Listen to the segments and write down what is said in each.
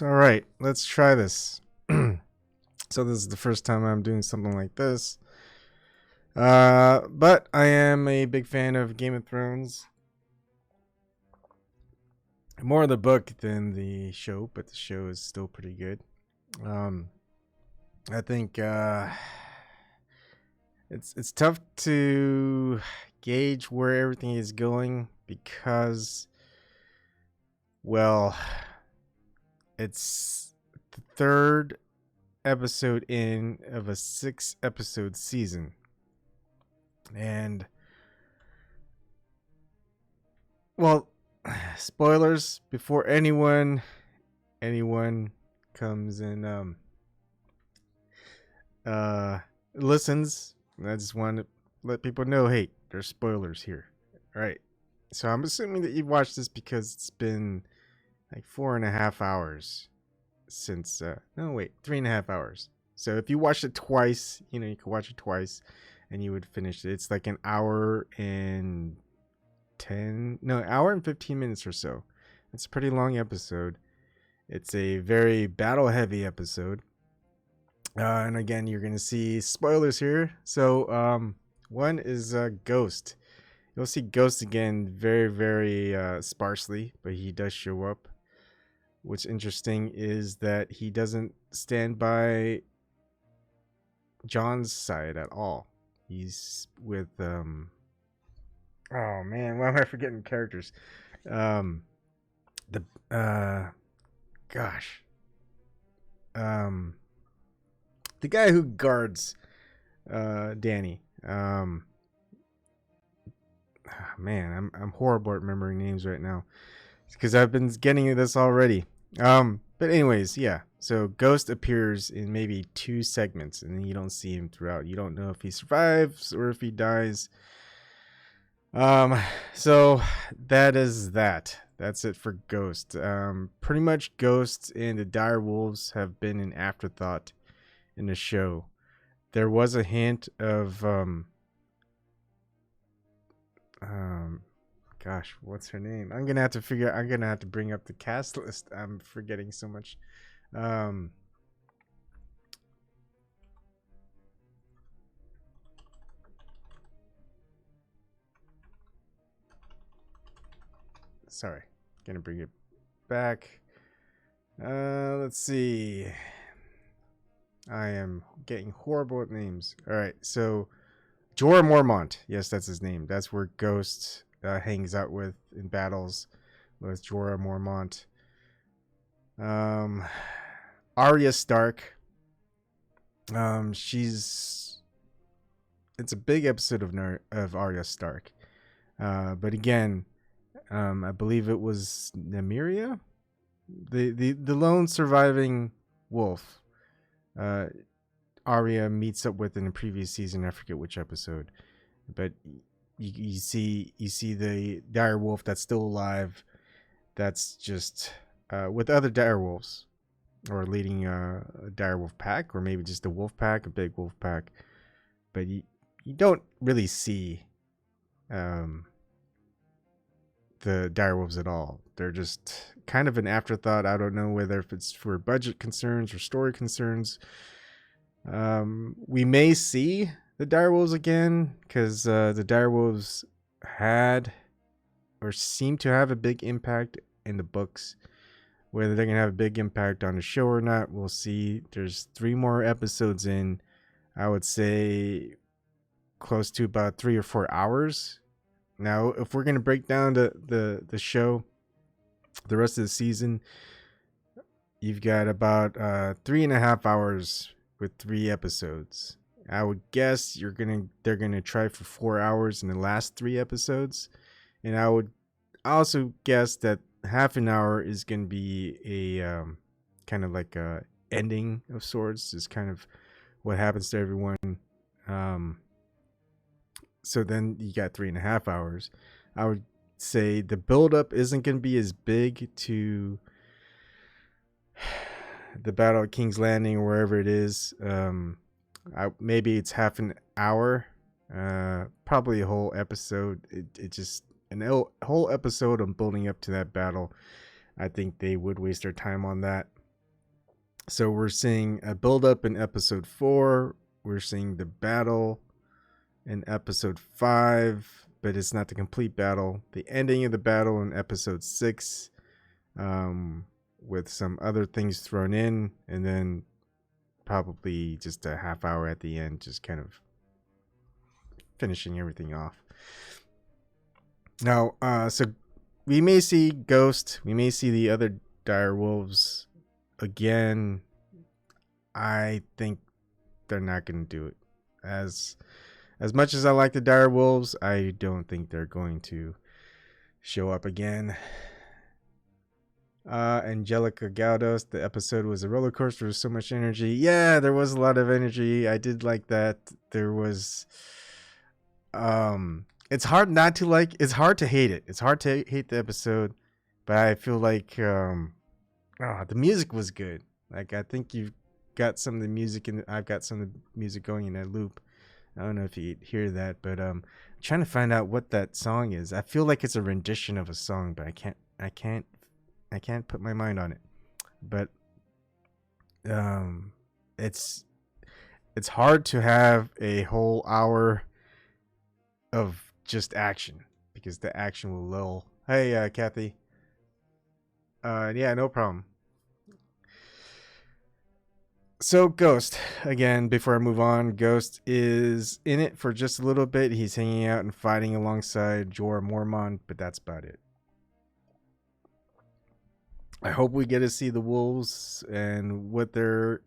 All right, let's try this. So this is the first time I'm doing something like this. But I am a big fan of Game of Thrones. More of the book than the show, but the show is still pretty good. I think it's tough to gauge where everything is going because, well, it's the third episode in of a 6-episode season. And, well, spoilers before anyone comes and listens. I just want to let people know, hey, there's spoilers here. All right. So I'm assuming that you've watched this because it's been like 4.5 hours since 3.5 hours. So if you watched it twice, you can watch it twice and you would finish it. It's like an hour and 15 minutes or so. It's a pretty long episode. It's a very battle heavy episode. And again, you're going to see spoilers here. So one is Ghost. You'll see Ghost again very, very sparsely, but he does show up. What's interesting is that he doesn't stand by John's side at all. He's with oh man, why am I forgetting characters? The guy who guards Danny. Man, I'm horrible at remembering names right now because I've been getting this already. But anyways, yeah. So Ghost appears in maybe 2 segments, and then you don't see him throughout. You don't know if he survives or if he dies. So that is that. That's it for Ghost. Pretty much Ghost and the dire wolves have been an afterthought in the show. There was a hint of gosh, what's her name? I'm gonna have to bring up the cast list. I'm forgetting so much. Sorry, gonna bring it back. Let's see. I am getting horrible at names. All right, so Jorah Mormont. Yes, that's his name. That's where Ghost hangs out with in battles with Jorah Mormont. Arya Stark. It's a big episode of Arya Stark. But again, I believe it was Nymeria, the lone surviving wolf. Arya meets up with in the previous season. I forget which episode, but you see the dire wolf that's still alive. That's just with other dire wolves, or leading a dire wolf pack, or maybe just a wolf pack, a big wolf pack. But you don't really see the dire wolves at all. They're just kind of an afterthought. I don't know whether if it's for budget concerns or story concerns. We may see the direwolves again because the direwolves had or seem to have a big impact in the books. Whether they're gonna have a big impact on the show or not, we'll see. There's 3 more episodes in. I would say close to about 3 or 4 hours. Now, if we're gonna break down the show, the rest of the season, you've got about 3.5 hours with 3 episodes. I would guess they're gonna try for 4 hours in the last 3 episodes, and I would also guess that half an hour is gonna be a kind of like a ending of sorts, is kind of what happens to everyone. So then you got 3.5 hours. I would say the buildup isn't gonna be as big to the Battle of King's Landing or wherever it is. Maybe it's half an hour, probably a whole episode. It just whole episode on building up to that battle. I think they would waste their time on that. So we're seeing a build up in episode 4. We're seeing the battle in episode 5, but it's not the complete battle. The ending of the battle in episode 6, with some other things thrown in, and then probably just a half hour at the end, just kind of finishing everything off. Now, so we may see Ghost, we may see the other dire wolves again. I think they're not going to do it. As much as I like the dire wolves, I don't think they're going to show up again. Angelica Gaudos, the episode was a roller coaster with so much energy. Yeah, there was a lot of energy. I did like that. There was it's hard not to like, it's hard to hate it. It's hard to hate the episode, but I feel like the music was good. Like, I think you've got some of the music and I've got some of the music going in that loop. I don't know if you hear that, but I'm trying to find out what that song is. I feel like it's a rendition of a song, but I can't put my mind on it. But it's hard to have a whole hour of just action, because the action will lull. Hey, Kathy. Yeah, no problem. So Ghost, again, before I move on, Ghost is in it for just a little bit. He's hanging out and fighting alongside Jorah Mormont, but that's about it. I hope we get to see the wolves and what they're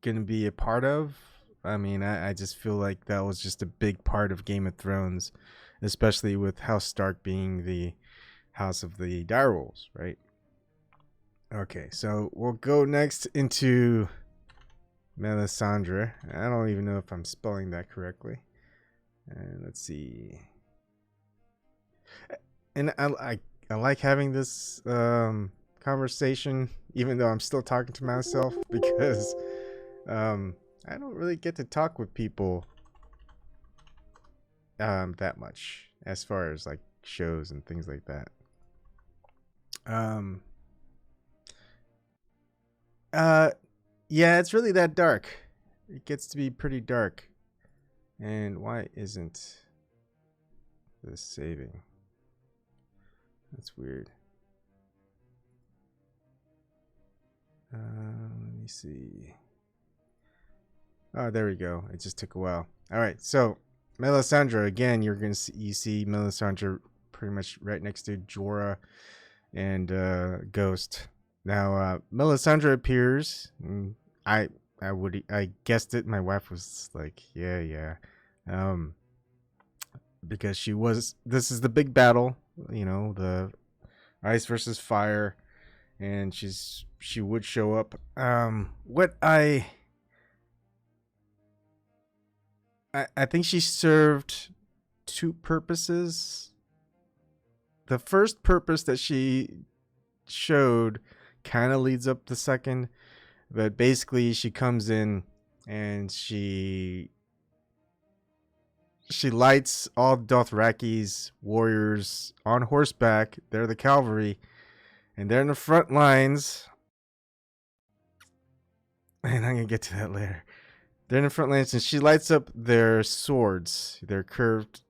going to be a part of. I mean, I just feel like that was just a big part of Game of Thrones, especially with House Stark being the house of the direwolves, right? Okay, so we'll go next into Melisandre. I don't even know if I'm spelling that correctly. And let's see. And I like having this conversation, even though I'm still talking to myself, because I don't really get to talk with people that much as far as like shows and things like that. Yeah, it's really that dark. It gets to be pretty dark. And why isn't this saving? That's weird. Let me see. Oh, there we go. It just took a while. All right, so Melisandre, again, you're gonna see, you see Melisandre pretty much right next to Jorah and Ghost. Now, Melisandre appears. I guessed it. My wife was like, yeah. Because she was. This is the big battle. You know, the ice versus fire, and she would show up. What I think she served two purposes. The first purpose that she showed kind of leads up the second, but basically she comes in and she lights all Dothraki's warriors on horseback. They're the cavalry, and they're in the front lines. And I'm gonna get to that later. They're in the front lines, and she lights up their swords, their curved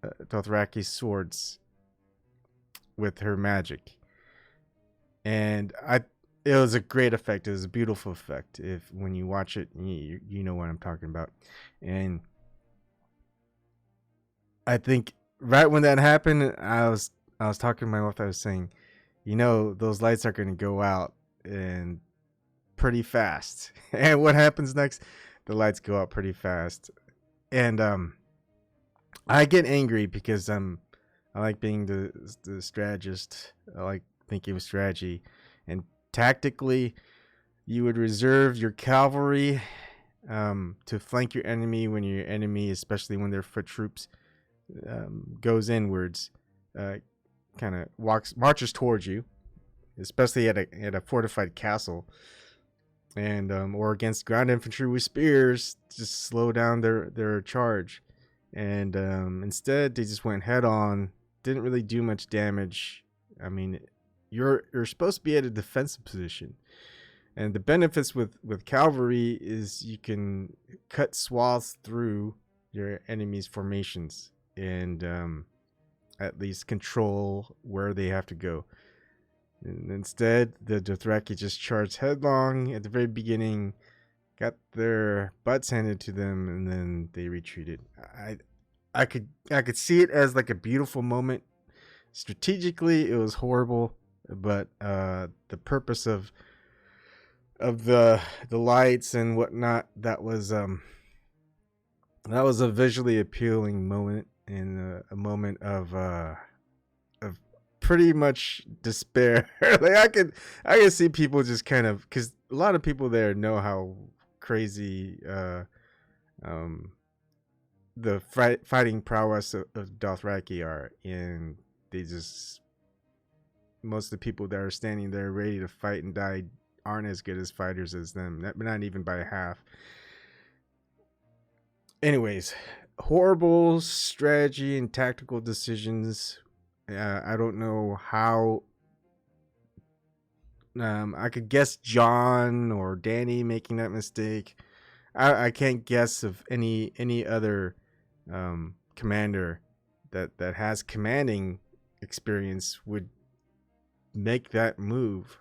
Dothraki swords, with her magic. And it was a great effect. It was a beautiful effect. If when you watch it, you know what I'm talking about. And I think right when that happened, I was talking to my wife. I was saying, those lights are going to go out and pretty fast. And what happens next? The lights go out pretty fast. And I get angry because I like being the strategist. I like thinking of strategy, and tactically, you would reserve your cavalry to flank your enemy when your enemy, especially when they're foot troops, goes inwards, kind of marches towards you, especially at a fortified castle, and or against ground infantry with spears, just slow down their charge. And instead, they just went head on. Didn't really do much damage. I mean, you're supposed to be at a defensive position, And the benefits with cavalry is you can cut swaths through your enemy's formations and at least control where they have to go. And instead, the Dothraki just charged headlong at the very beginning, got their butts handed to them, and then they retreated. I could see it as like a beautiful moment. Strategically, it was horrible, but the purpose of the lights and whatnot, that was a visually appealing moment, and a moment of pretty much despair. Like I can see people just kind of, because a lot of people there know how crazy the fighting prowess of Dothraki are, and they just, most of the people that are standing there ready to fight and die aren't as good as fighters as them, not even by half. Anyways, horrible strategy and tactical decisions. I don't know how. I could guess John or Danny making that mistake. I can't guess of any other commander that has commanding experience would make that move.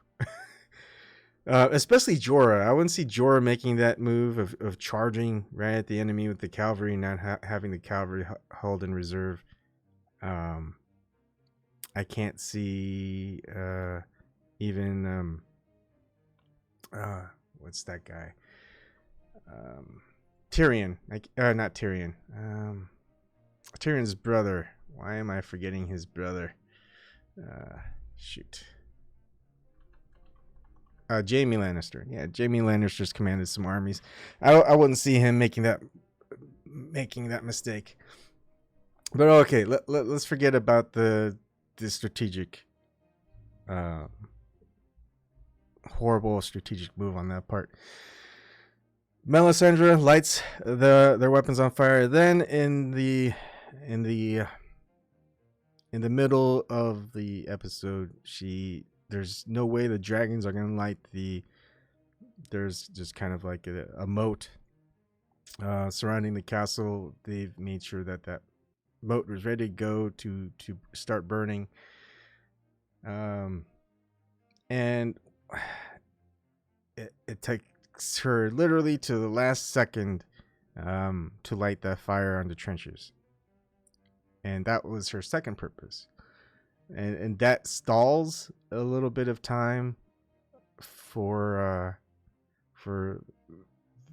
Especially Jorah. I wouldn't see Jorah making that move of charging right at the enemy with the cavalry, not having the cavalry held in reserve. I can't see even what's that guy? Tyrion. Not Tyrion. Tyrion's brother. Why am I forgetting his brother? Shoot. Jaime Lannister. Yeah, Jaime Lannister's commanded some armies. I wouldn't see him making that mistake. But okay, let's forget about the strategic, horrible strategic move on that part. Melisandre lights their weapons on fire. Then in the middle of the episode, there's no way the dragons are gonna light there's just kind of like a moat surrounding the castle. They've made sure that moat was ready to go to start burning. And it takes her literally to the last second to light that fire on the trenches. And that was her second purpose. And that stalls a little bit of time for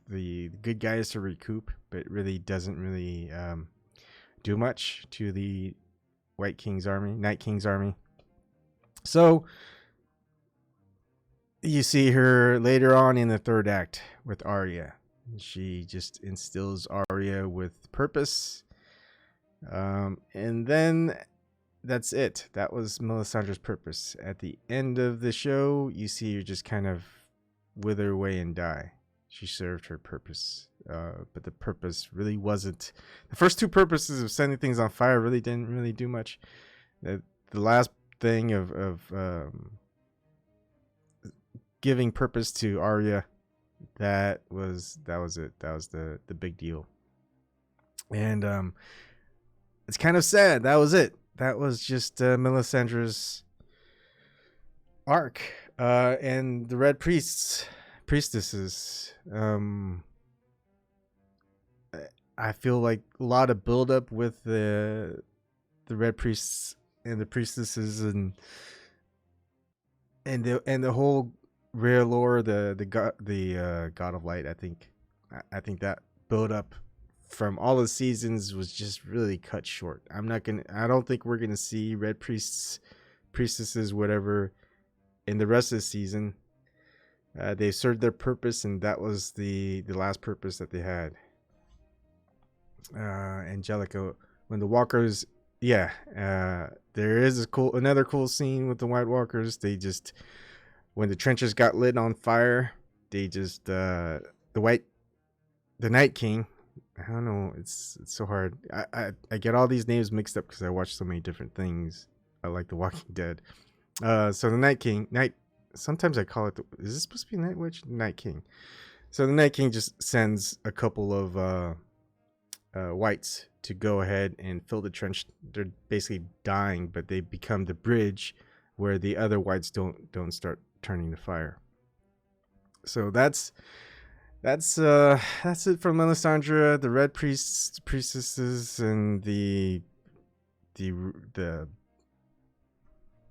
the good guys to recoup, but really doesn't really do much to the Night King's army. So you see her later on in the third act with Arya. She just instills Arya with purpose. And then that's it. That was Melisandre's purpose. At the end of the show, you see her just kind of wither away and die. She served her purpose. But the purpose really wasn't. The first two purposes of setting things on fire really didn't really do much. The last thing of giving purpose to Arya, that was it. That was the big deal. And it's kind of sad. That was it. That was just Melisandre's arc. And the Red Priestesses. I feel like a lot of buildup with the Red Priests and the Priestesses and the whole rare lore, the God of Light. I think that build up from all the seasons was just really cut short. I don't think we're gonna see Red Priestesses, whatever, in the rest of the season. They served their purpose, and that was the last purpose that they had. Angelica, when the walkers, there is another cool scene with the White Walkers. They just, when the trenches got lit on fire, they just the Night King. I don't know. It's so hard. I get all these names mixed up because I watch so many different things. I like The Walking Dead. So the Night King, sometimes I call it is this supposed to be Night Witch? Night King. So the Night King just sends a couple of whites to go ahead and fill the trench. They're basically dying, but they become the bridge where the other whites don't start turning to fire. So that's it from Melisandre, the Red Priestesses, and the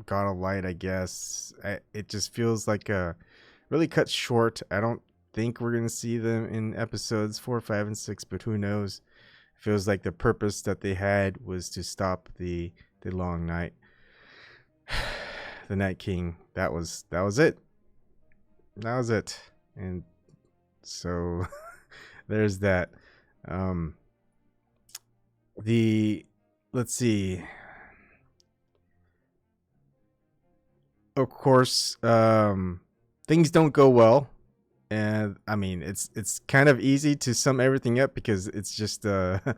God of Light, I guess. It just feels like really cut short. I don't think we're gonna see them in episodes 4, 5, and 6, but who knows? It feels like the purpose that they had was to stop the long night. The Night King. That was it. That was it. And so there's that. Let's see. Of course, things don't go well, and I mean it's kind of easy to sum everything up because it's just a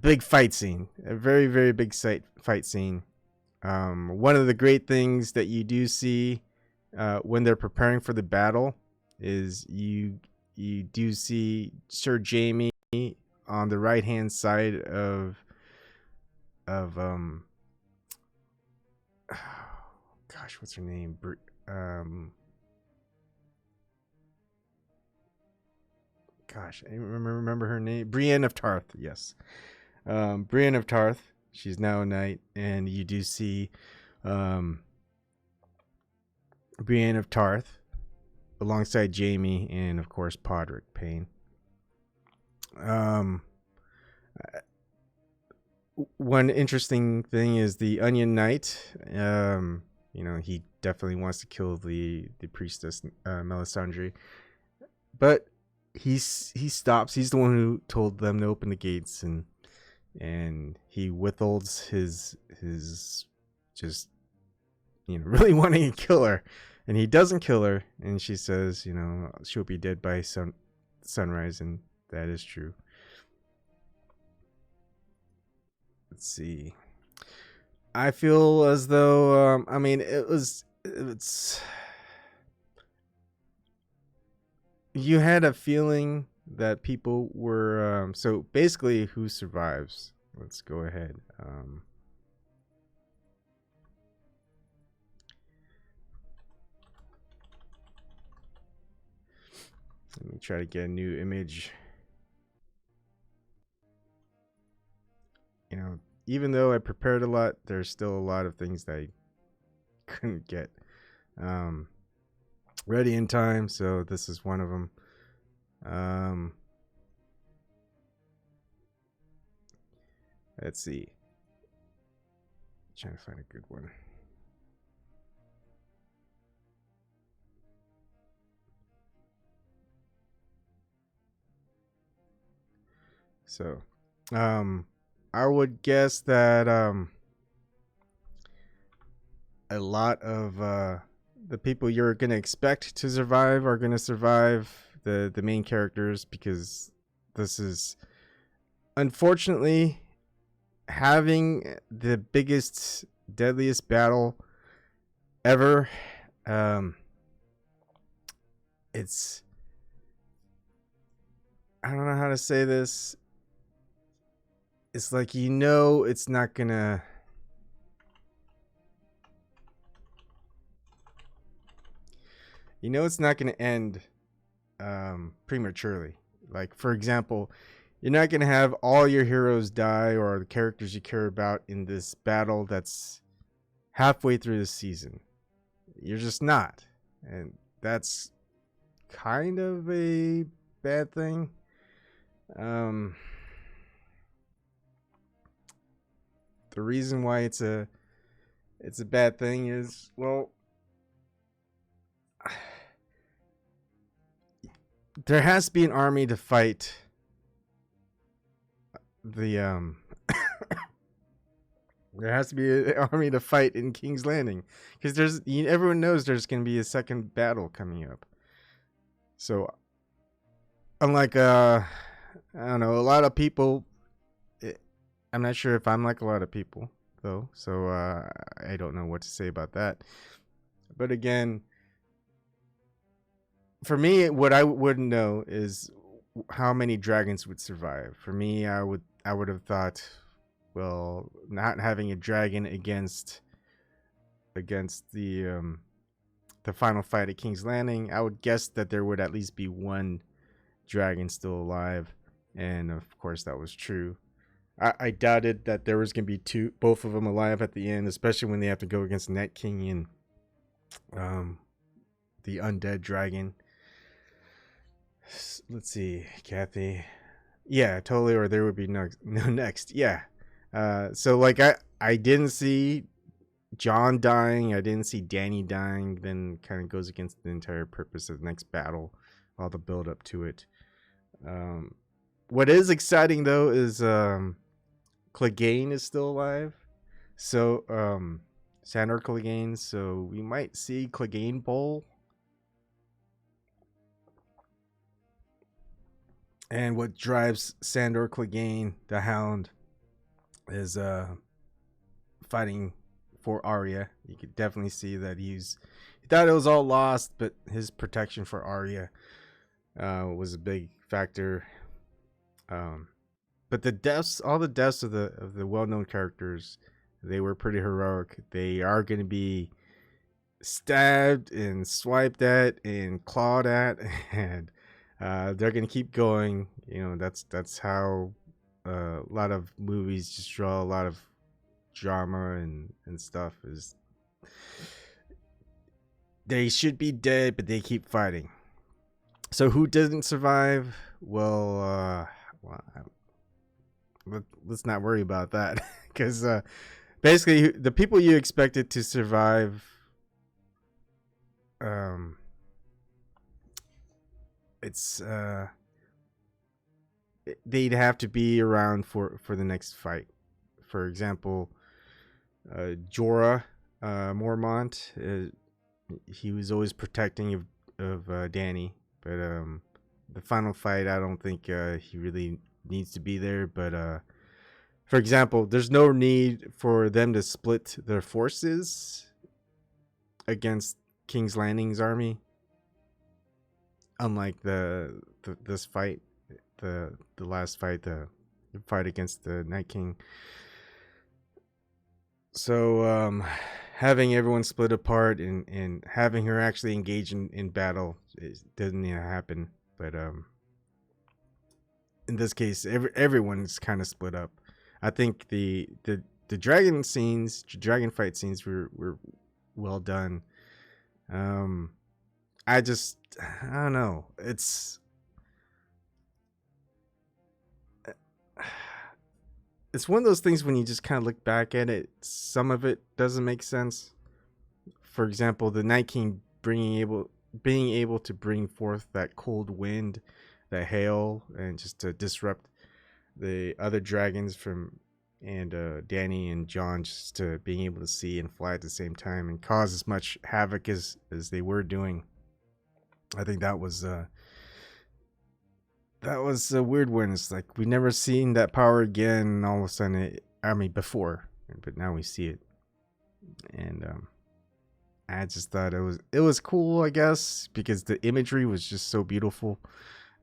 big fight scene, a very very big fight scene. One of the great things that you do see when they're preparing for the battle is you do see Sir Jaime on the right hand side of gosh, what's her name? Gosh, I remember her name. Brienne of Tarth. Yes, Brienne of Tarth. She's now a knight, and you do see Brienne of Tarth alongside Jaime and of course Podrick Payne. One interesting thing is the Onion Knight. He definitely wants to kill the priestess Melisandre, but he stops. He's the one who told them to open the gates, and he withholds his just really wanting to kill her, and he doesn't kill her, and she says she'll be dead by sunrise, and that is true. Let's see. I feel as though it's you had a feeling that people were so basically who survives. Let's go ahead. Let me try to get a new image. Even though I prepared a lot, there's still a lot of things that I couldn't get ready in time, so this is one of them. Let's see. Trying to find a good one. So, I would guess that a lot of the people you're going to expect to survive are going to survive, the main characters, because this is unfortunately having the biggest, deadliest battle ever. It's, I don't know how to say this. It's like, it's not gonna, it's not gonna end prematurely. Like, for example, you're not gonna have all your heroes die or the characters you care about in this battle that's halfway through the season. You're just not, and that's kind of a bad thing. The reason why it's a bad thing is, well, there has to be an army to fight the there has to be an army to fight in King's Landing, because everyone knows there's going to be a second battle coming up. So unlike I don't know, a lot of people, I'm not sure if I'm like a lot of people though, so I don't know what to say about that. But again, for me, what I wouldn't know is how many dragons would survive. For me, I would have thought, well, not having a dragon against the final fight at King's Landing, I would guess that there would at least be one dragon still alive, and of course that was true. I doubted that there was gonna be both of them alive at the end, especially when they have to go against Night King and the undead dragon. Let's see, Kathy. Yeah, totally. Or there would be no next. Yeah. So like I didn't see John dying. I didn't see Danny dying. Then kind of goes against the entire purpose of the next battle, all the build up to it. What is exciting though is Clegane is still alive. So Sandor Clegane. So we might see Clegane Bowl. And what drives Sandor Clegane, the Hound, is fighting for Arya. You could definitely see that he thought it was all lost, but his protection for Arya was a big factor. But the deaths, all the deaths of the well-known characters, they were pretty heroic. They are going to be stabbed and swiped at and clawed at, and they're gonna keep going. You know, that's how a lot of movies just draw a lot of drama and stuff. Is they should be dead, but they keep fighting. So who didn't survive? Well, let's not worry about that, because basically the people you expected to survive, it's they'd have to be around for the next fight. For example, Jorah Mormont, he was always protecting of Dany, but the final fight, I don't think he really needs to be there. But for example, there's no need for them to split their forces against King's Landing's army. Unlike this fight, the last fight, the fight against the Night King. So having everyone split apart and having her actually engage in battle, it doesn't happen. But in this case, everyone's kind of split up. I think the dragon fight scenes were well done. I don't know. It's one of those things when you just kind of look back at it, some of it doesn't make sense. For example, the Night King being able to bring forth that cold wind, that hail, and just to disrupt the other dragons and Dany and Jon, just to being able to see and fly at the same time and cause as much havoc as they were doing. I think that was a weird one. It's like we never seen that power again. And all of a sudden, before, but now we see it, and I just thought it was cool, I guess, because the imagery was just so beautiful.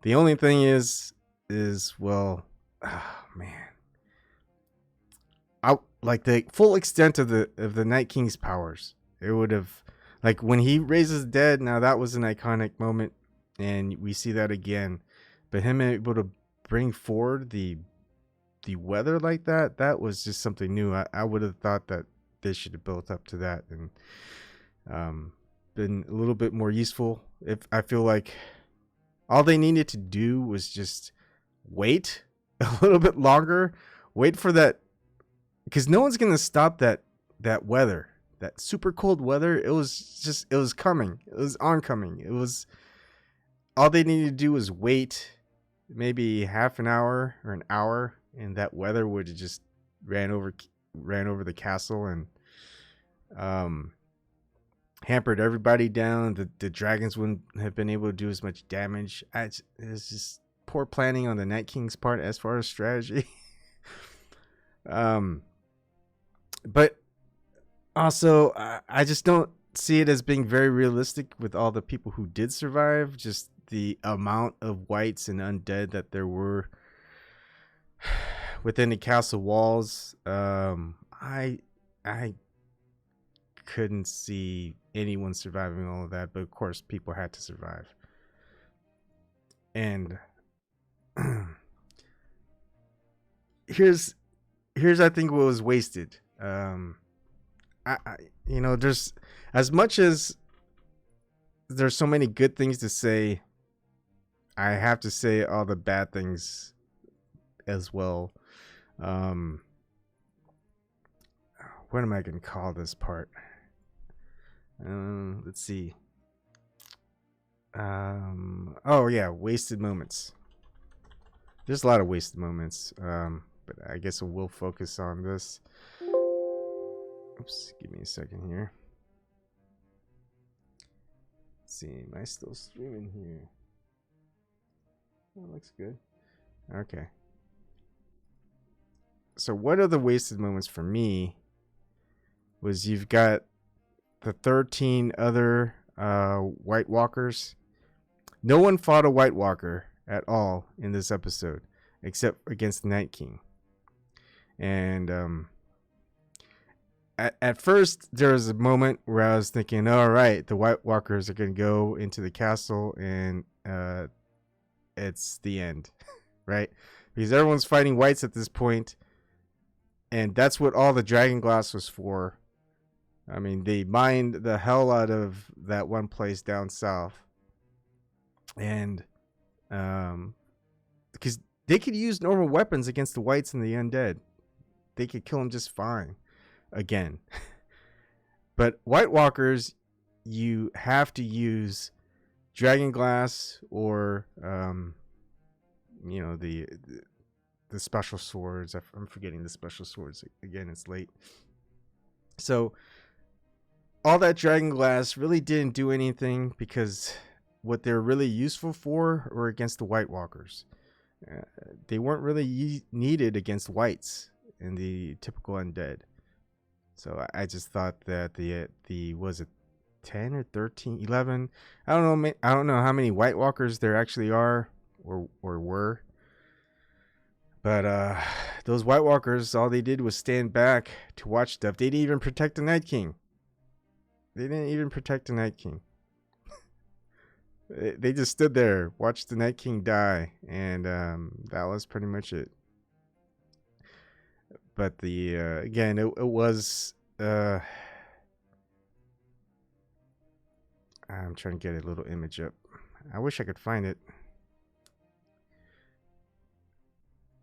The only thing is well, oh, man, like the full extent of the Night King's powers. It would have, like when he raises dead. Now that was an iconic moment, and we see that again. But him able to bring forward the weather like that was just something new. I would have thought that they should have built up to that and been a little bit more useful. If I feel like all they needed to do was just wait a little bit longer, wait for that, because no one's gonna stop that weather, that super cold weather. It was coming. It was oncoming. It was all they needed to do was wait. Maybe half an hour or an hour, and that weather would have just ran over the castle and hampered everybody down. The dragons wouldn't have been able to do as much damage. It's just poor planning on the Night King's part as far as strategy. But also I just don't see it as being very realistic with all the people who did survive. Just the amount of whites and undead that there were within the castle walls. I couldn't see anyone surviving all of that, but of course people had to survive. And here's I think what was wasted. There's, as much as there's so many good things to say, I have to say all the bad things as well. What am I going to call this part? Let's see. Oh yeah, wasted moments. There's a lot of wasted moments. But I guess we'll focus on this. Oops, give me a second here. Let's see, am I still streaming here? That looks good. Okay. So one of the wasted moments for me was you've got the 13 other White Walkers. No one fought a White Walker at all in this episode, except against the Night King. And at first, there was a moment where I was thinking, all right, the White Walkers are going to go into the castle and it's the end, right? Because everyone's fighting whites at this point, and that's what all the dragon glass was for. I mean, they mined the hell out of that one place down south. And because they could use normal weapons against the whites and the undead. They could kill them just fine again. But White Walkers, you have to use dragon glass or the special swords. I'm forgetting the special swords again. It's late. So all that dragon glass really didn't do anything, because what they're really useful for were against the White Walkers. They weren't really needed against whites and the typical undead. So I just thought that the was it 10 or 13, 11? I don't know how many White Walkers there actually are or were. But those White Walkers, all they did was stand back to watch stuff. They didn't even protect the Night King. They just stood there, watched the Night King die, and that was pretty much it. But again, it was. I'm trying to get a little image up. I wish I could find it.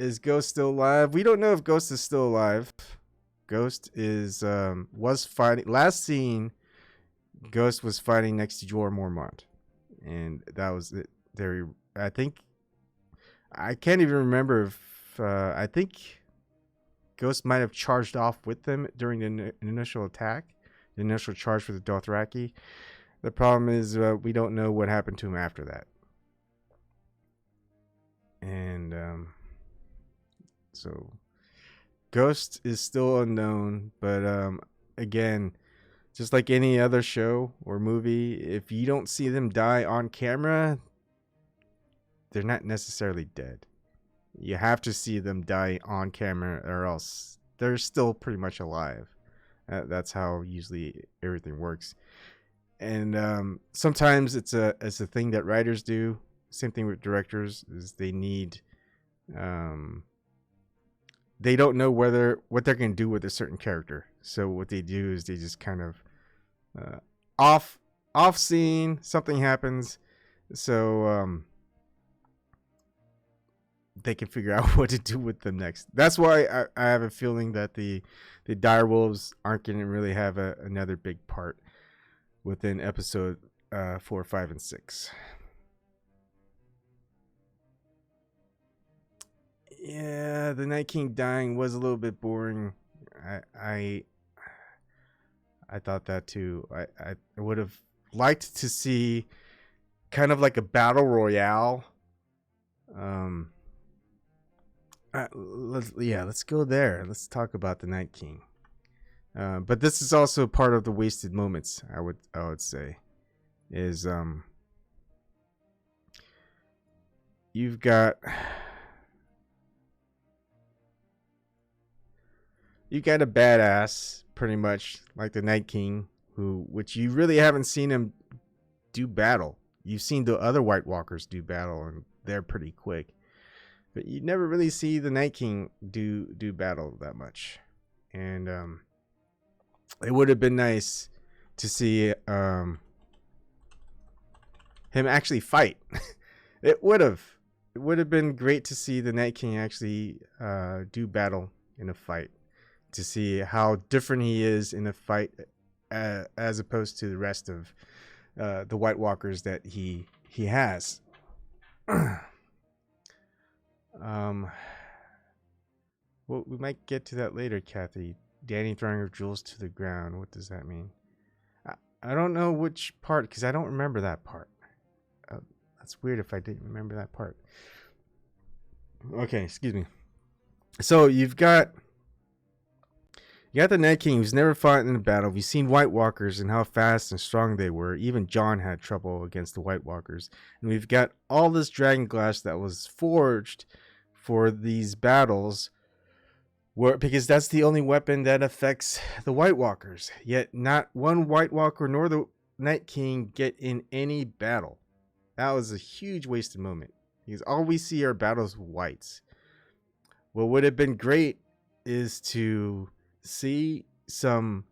Is Ghost still alive? We don't know if Ghost is still alive. Ghost was fighting. Last scene, Ghost was fighting next to Jorah Mormont, and that was it. I can't even remember if I think Ghost might have charged off with them during the initial attack, the initial charge for the Dothraki. The problem is we don't know what happened to him after that. And so Ghost is still unknown, but again, just like any other show or movie, if you don't see them die on camera, they're not necessarily dead. You have to see them die on camera, or else they're still pretty much alive. That's how usually everything works. And sometimes it's a thing that writers do. Same thing with directors, is they need they don't know what they're going to do with a certain character. So what they do is they just kind of off scene, something happens, so they can figure out what to do with them next. That's why I have a feeling that the direwolves aren't going to really have another big part within episode 4, 5, and 6. Yeah, the Night King dying was a little bit boring. I thought that too. I would have liked to see kind of like a battle royale. Let's go there. Let's talk about the Night King. But this is also part of the wasted moments. I would say is you've got a badass pretty much like the Night King, which you really haven't seen him do battle. You've seen the other White Walkers do battle, and they're pretty quick. But you never really see the Night King do battle that much. And it would have been nice to see him actually fight. It would have been great to see the Night King actually do battle in a fight, to see how different he is in a fight as opposed to the rest of the White Walkers that he has. Well, we might get to that later, Kathy. Danny throwing her jewels to the ground. What does that mean? I don't know which part, because I don't remember that part. That's weird if I didn't remember that part. Okay, excuse me. So you've got the Night King, who's never fought in a battle. We've seen White Walkers and how fast and strong they were. Even John had trouble against the White Walkers. And we've got all this dragon glass that was forged for these battles, because that's the only weapon that affects the White Walkers. Yet not one White Walker nor the Night King get in any battle. That was a huge wasted moment, because all we see are battles with whites. What would have been great is to see some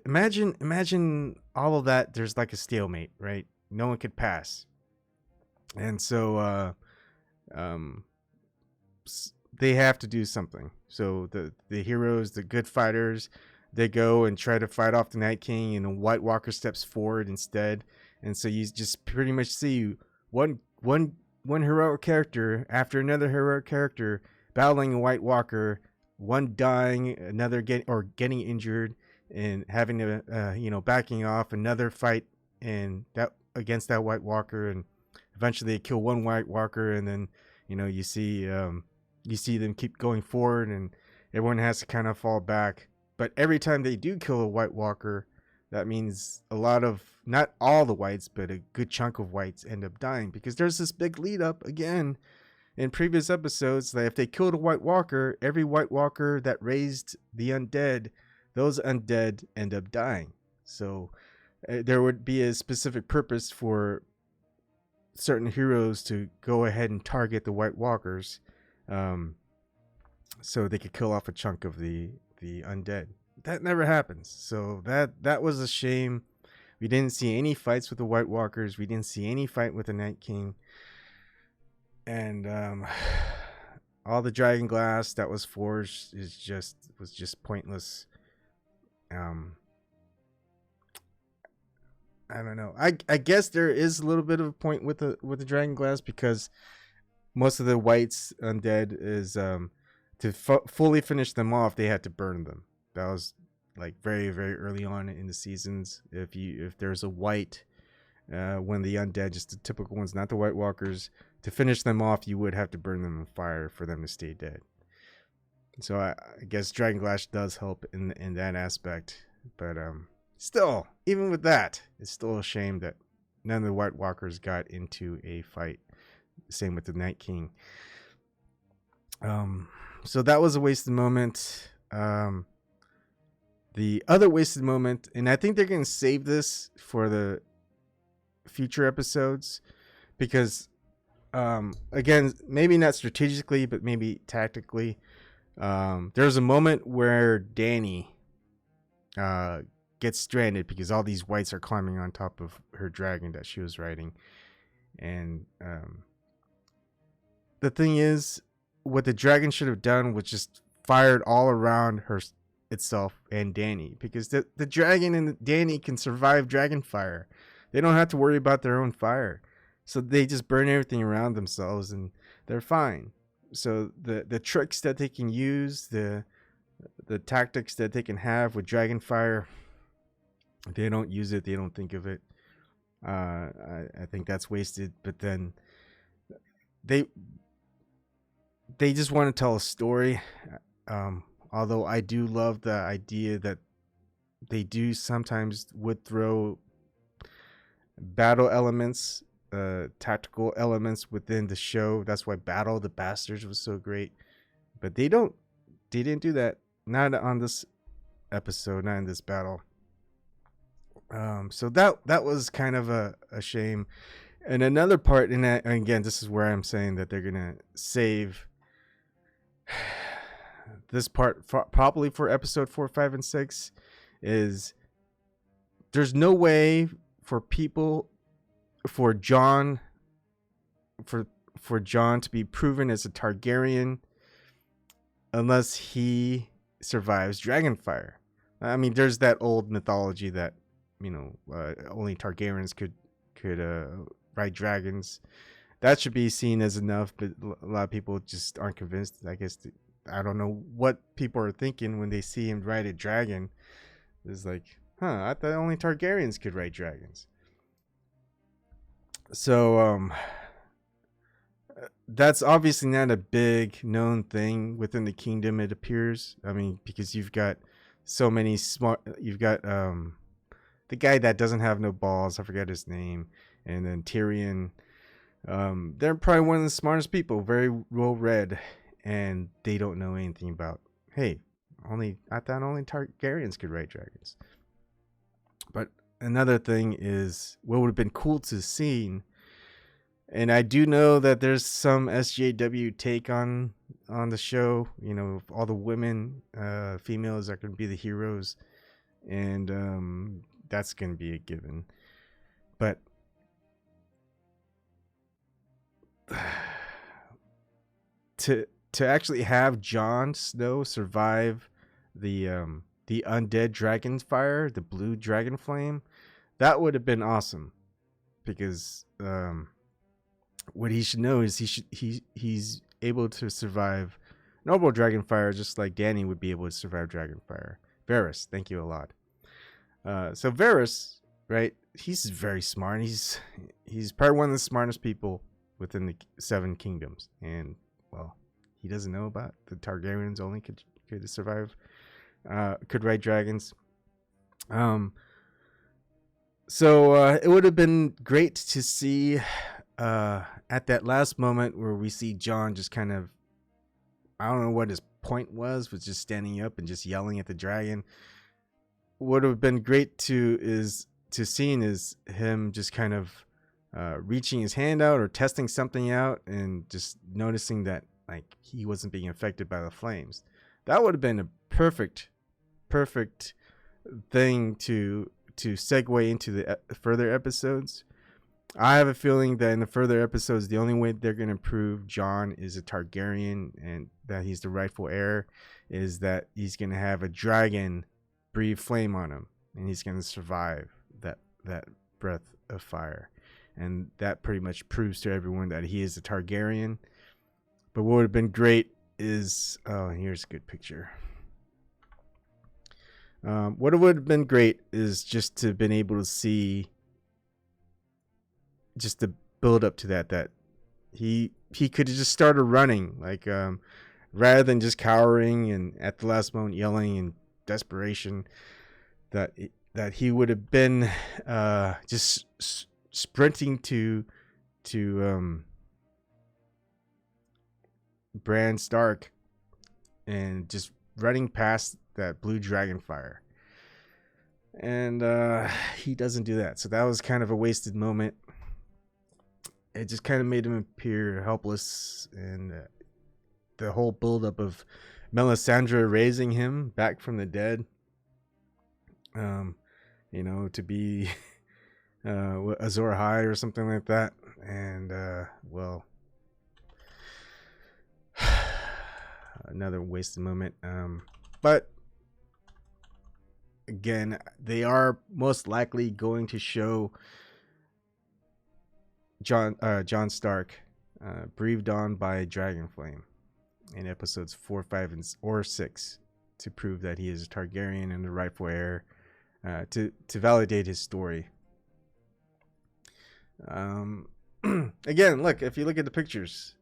imagine all of that. There's like a stalemate, right? No one could pass, and so they have to do something. So the heroes, the good fighters, they go and try to fight off the Night King, and the White Walker steps forward instead. And so you just pretty much see one heroic character after another heroic character battling a White Walker, one dying, another getting injured, and having to backing off, another fight and that against that White Walker, and eventually they kill one White Walker, and then you see them keep going forward, and everyone has to kind of fall back. But every time they do kill a White Walker, that means not all the whites, but a good chunk of whites end up dying, because there's this big lead up again in previous episodes that if they killed a White Walker, every White Walker that raised the undead, those undead end up dying. So there would be a specific purpose for certain heroes to go ahead and target the White Walkers, so they could kill off a chunk of the undead. That never happens. So that was a shame. We didn't see any fights with the White Walkers. We didn't see any fight with the Night King. And all the dragon glass that was forged was just pointless. I don't know. I guess there is a little bit of a point with the dragon glass, because most of the whites undead is to fully finish them off, they had to burn them. That was like very, very early on in the seasons. If there's a white, when the undead, just the typical ones, not the White Walkers, to finish them off, you would have to burn them in fire for them to stay dead. So I guess dragon glass does help in that aspect. But still, even with that, it's still a shame that none of the White Walkers got into a fight. Same with the Night King. So that was a wasted moment. The other wasted moment, and I think they're going to save this for the future episodes, because again, maybe not strategically, but maybe tactically, there's a moment where Danny gets stranded because all these whites are climbing on top of her dragon that she was riding. And the thing is, what the dragon should have done was just fired all around itself and Danny, because the dragon and Danny can survive dragon fire. They don't have to worry about their own fire, so they just burn everything around themselves and they're fine. So the tricks that they can use, the tactics that they can have with dragon fire, they don't use it. They don't think of it. I think that's wasted. But then they just want to tell a story. Although I do love the idea that they do sometimes would throw battle elements, tactical elements within the show. That's why Battle of the Bastards was so great. But they didn't do that. Not on this episode, not in this battle. So that was kind of a shame. And another part in that, again, this is where I'm saying that they're gonna save this part probably for episode 4, 5, and 6. Is there's no way for Jon to be proven as a Targaryen unless he survives Dragonfire. I mean, there's that old mythology that only Targaryens could ride dragons. That should be seen as enough, but a lot of people just aren't convinced. I guess I don't know what people are thinking when they see him ride a dragon. It's like, I thought only Targaryens could ride dragons. So that's obviously not a big known thing within the kingdom, it appears. I mean, because you've got so many smart. You've got the guy that doesn't have no balls. I forget his name. And then Tyrion. They're probably one of the smartest people, very well read, and they don't know anything about. Hey, I thought only Targaryens could ride dragons. But another thing is what would have been cool to see, and I do know that there's some SJW take on the show. All the women, females are going to be the heroes, and that's going to be a given. But to actually have Jon Snow survive the undead dragon fire, the blue dragon flame, that would have been awesome. Because what he should know is he's able to survive normal dragon fire just like Dany would be able to survive dragon fire. Varys, thank you a lot. So Varys, right? He's very smart. He's probably one of the smartest people within the 7 kingdoms, and well, he doesn't know about the Targaryens only could survive, could ride dragons. So it would have been great to see at that last moment where we see Jon just kind of, I don't know what his point was just standing up and just yelling at the dragon. What would have been great to see is him just kind of reaching his hand out or testing something out and just noticing that like he wasn't being affected by the flames. That would have been a perfect thing to segue into the further episodes. I have a feeling that in the further episodes, the only way they're going to prove Jon is a Targaryen and that he's the rightful heir is that he's going to have a dragon breathe flame on him and he's going to survive that breath of fire. And that pretty much proves to everyone that he is a Targaryen. But what would have been great is, here's a good picture. What would have been great is just to have been able to see, just to build up to that he could have just started running, like rather than just cowering and at the last moment yelling in desperation, that he would have been just sprinting to Bran Stark and just running past that blue dragon fire. And he doesn't do that. So that was kind of a wasted moment. It just kind of made him appear helpless, and the whole buildup of Melisandre raising him back from the dead, to be Azor Ahai or something like that. And well, another wasted moment. But again, they are most likely going to show Jon Stark breathed on by a dragon flame in episodes 4, 5, or 6 to prove that he is a Targaryen and the rightful heir, to validate his story. Again, look, if you look at the pictures,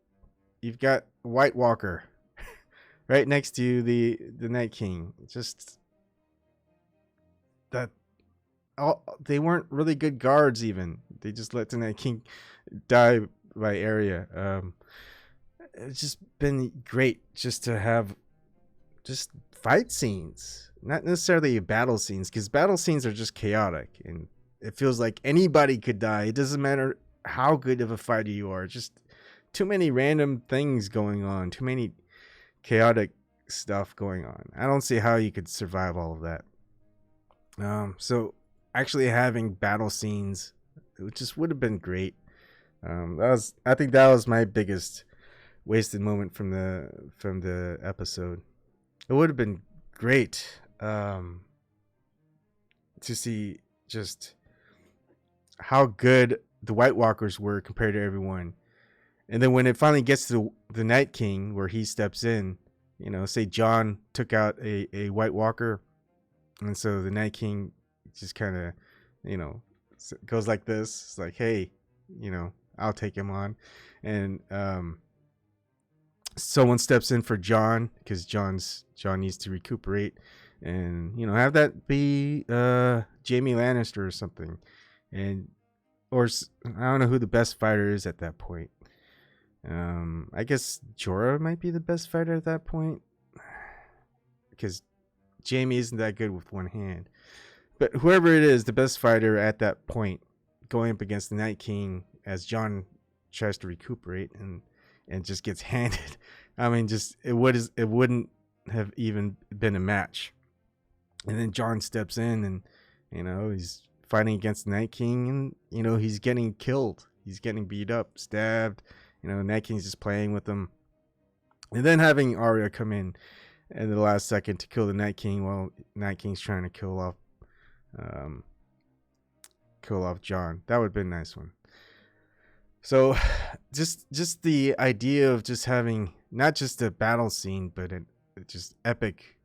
you've got White Walker right next to the Night King. Just that. They weren't really good guards. Even they just let the Night King die by area. It's just been great just to have just fight scenes, not necessarily battle scenes, because battle scenes are just chaotic and it feels like anybody could die. It doesn't matter how good of a fighter you are. Just too many random things going on, too many chaotic stuff going on. I don't see how you could survive all of that. So actually having battle scenes, it just would have been great. I think that was my biggest wasted moment from the episode. It would have been great to see just how good the White Walkers were compared to everyone. And then when it finally gets to the Night King, where he steps in, say John took out a White Walker, and so the Night King just kind of, goes like this. It's like, hey, I'll take him on. And someone steps in for John because John needs to recuperate, and have that be Jaime Lannister or something, or I don't know who the best fighter is at that point. I guess Jorah might be the best fighter at that point because Jaime isn't that good with one hand. But whoever it is, the best fighter at that point, going up against the Night King as John tries to recuperate and just gets handed. I mean, it wouldn't have even been a match. And then John steps in and, he's fighting against the Night King and, he's getting killed. He's getting beat up, stabbed. Night King's just playing with him. And then having Ariel come in at the last second to kill the Night King while Night King's trying to kill off John. That would have been a nice one. So just the idea of just having not just a battle scene, but just epic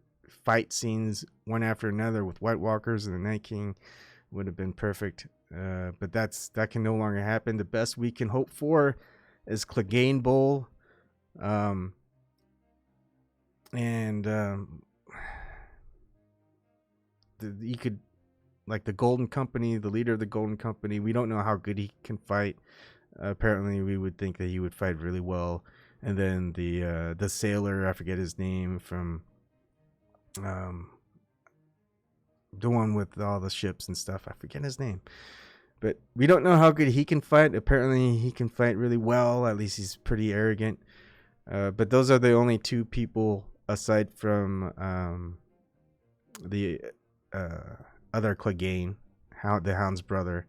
fight scenes one after another with White Walkers and the Night King would have been perfect. But that can no longer happen. The best we can hope for is Clegane Bowl. You could, like, the Golden Company, the leader of the Golden Company, we don't know how good he can fight. Apparently we would think that he would fight really well. And then the sailor, I forget his name, from the one with all the ships and stuff, I forget his name, but we don't know how good he can fight. Apparently he can fight really well, at least he's pretty arrogant. But those are the only two people aside from the other Clegane, the Hound's brother.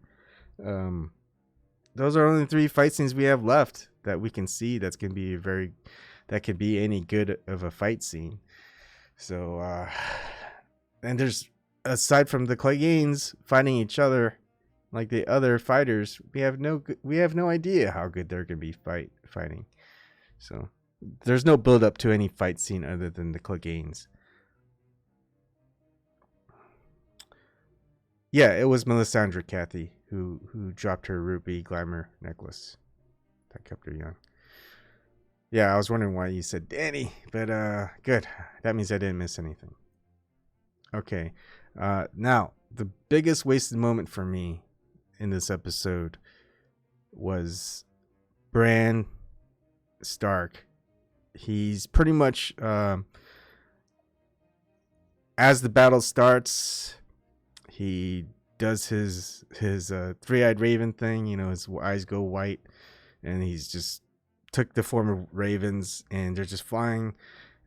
Those are only 3 fight scenes we have left that we can see that could be any good of a fight scene. So and there's, aside from the Cleganes fighting each other like the other fighters, we have no idea how good they're gonna be fighting. So there's no build up to any fight scene other than the Cleganes. Yeah, it was Melisandre Kathy who dropped her ruby glamour necklace that kept her young. Yeah, I was wondering why you said Danny, but good. That means I didn't miss anything. Okay, now the biggest wasted moment for me in this episode was Bran Stark. He's pretty much as the battle starts, he does his three-eyed raven thing. His eyes go white, and he's just took the form of ravens, and they're just flying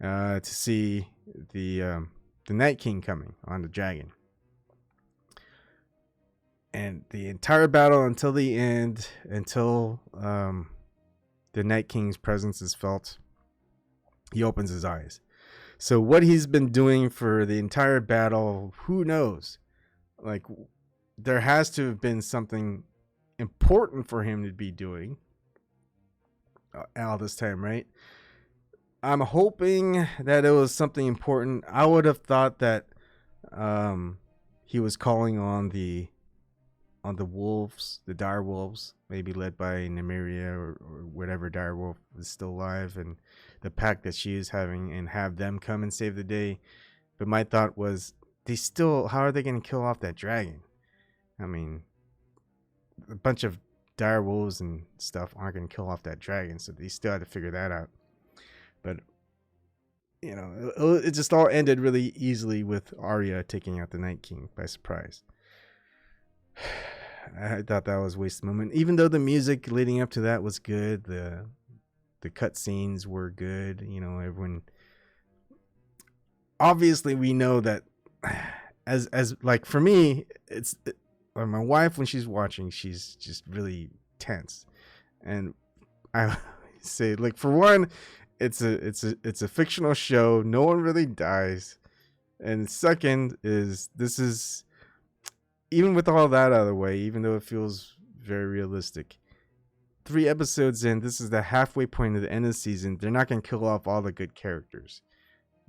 to see the Night King coming on the dragon. And the entire battle until the end, until the Night King's presence is felt, he opens his eyes. So what he's been doing for the entire battle, who knows? Like, there has to have been something important for him to be doing all this time, right? I'm hoping that it was something important. I would have thought that he was calling on the on the wolves, the dire wolves, maybe led by Nymeria or whatever dire wolf is still alive, and the pack that she is having, and have them come and save the day. But my thought was, how are they going to kill off that dragon? I mean, a bunch of dire wolves and stuff aren't going to kill off that dragon, so they still had to figure that out. But you know, it just all ended really easily with Arya taking out the Night King by surprise. I thought that was a wasted moment, even though the music leading up to that was good. The cut scenes were good. You know, everyone. Obviously, we know that as like for me, my wife, when she's watching, she's just really tense, and I say, like, for one, it's a fictional show. No one really dies, and second is this is, even with all that out of the way, even though it feels very realistic, 3 episodes in, this is the halfway point of the end of the season. They're not going to kill off all the good characters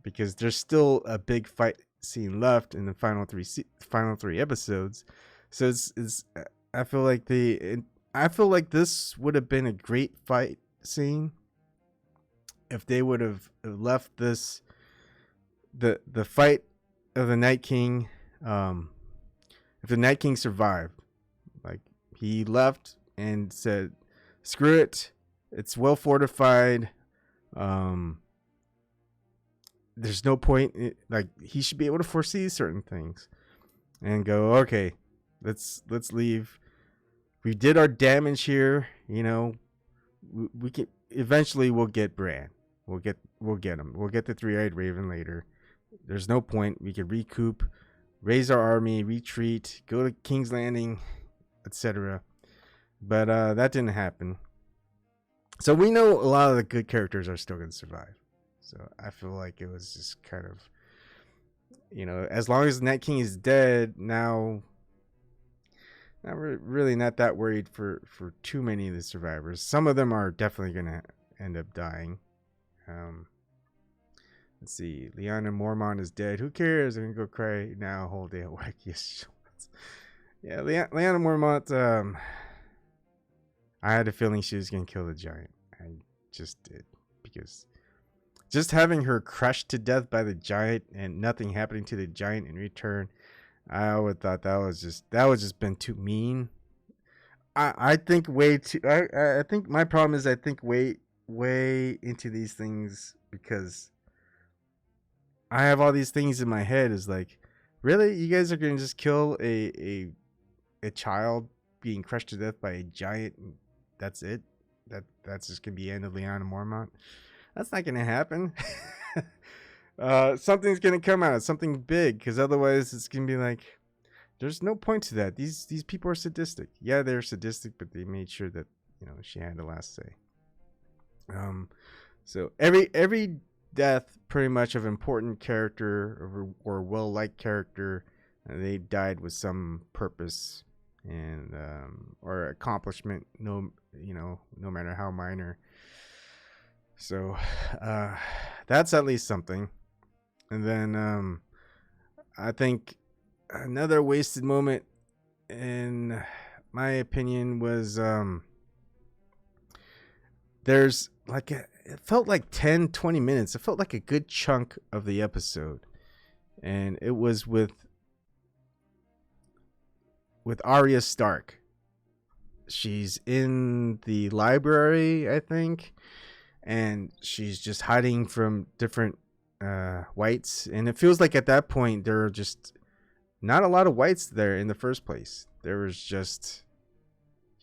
because there's still a big fight scene left in the final three episodes. So it's I feel like this would have been a great fight scene if they would have left this the fight of the Night King. If the Night King survived, like, he left and said, screw it, it's well fortified, there's no point, like, he should be able to foresee certain things and go, okay, let's leave. We did our damage here, you know, we can eventually, we'll get Bran, we'll get him, we'll get the Three-Eyed Raven later. There's no point, we could recoup, raise our army, retreat, go to King's Landing, etc. But that didn't happen. So we know a lot of the good characters are still going to survive. So I feel like it was just kind of, you know, as long as the Night King is dead, now we're really not that worried for too many of the survivors. Some of them are definitely going to end up dying. Let's see. Lyanna Mormont is dead. Who cares? I'm going to go cry now whole day at work. Yes. Yeah, Lyanna Mormont, I had a feeling she was going to kill the giant. I just did. Because just having her crushed to death by the giant and nothing happening to the giant in return, I would thought that was just been too mean. I think way too. I think my problem is I think way into these things because I have all these things in my head. Is like, really, you guys are gonna just kill a child being crushed to death by a giant? And that's it. That's just gonna be the end of Lyanna Mormont. That's not gonna happen. Something's gonna come out, something big, because otherwise it's gonna be like, there's no point to that. These people are sadistic. Yeah, they're sadistic, but they made sure that, you know, she had the last say. So every death, pretty much, of important character or well-liked character, they died with some purpose and or accomplishment. No matter how minor. So that's at least something. And then I think another wasted moment, in my opinion, was there's like it felt like 10-20 minutes. It felt like a good chunk of the episode, and it was with Arya Stark. She's in the library, I think, and she's just hiding from different whites, and it feels like at that point there are just not a lot of whites there in the first place. There was just,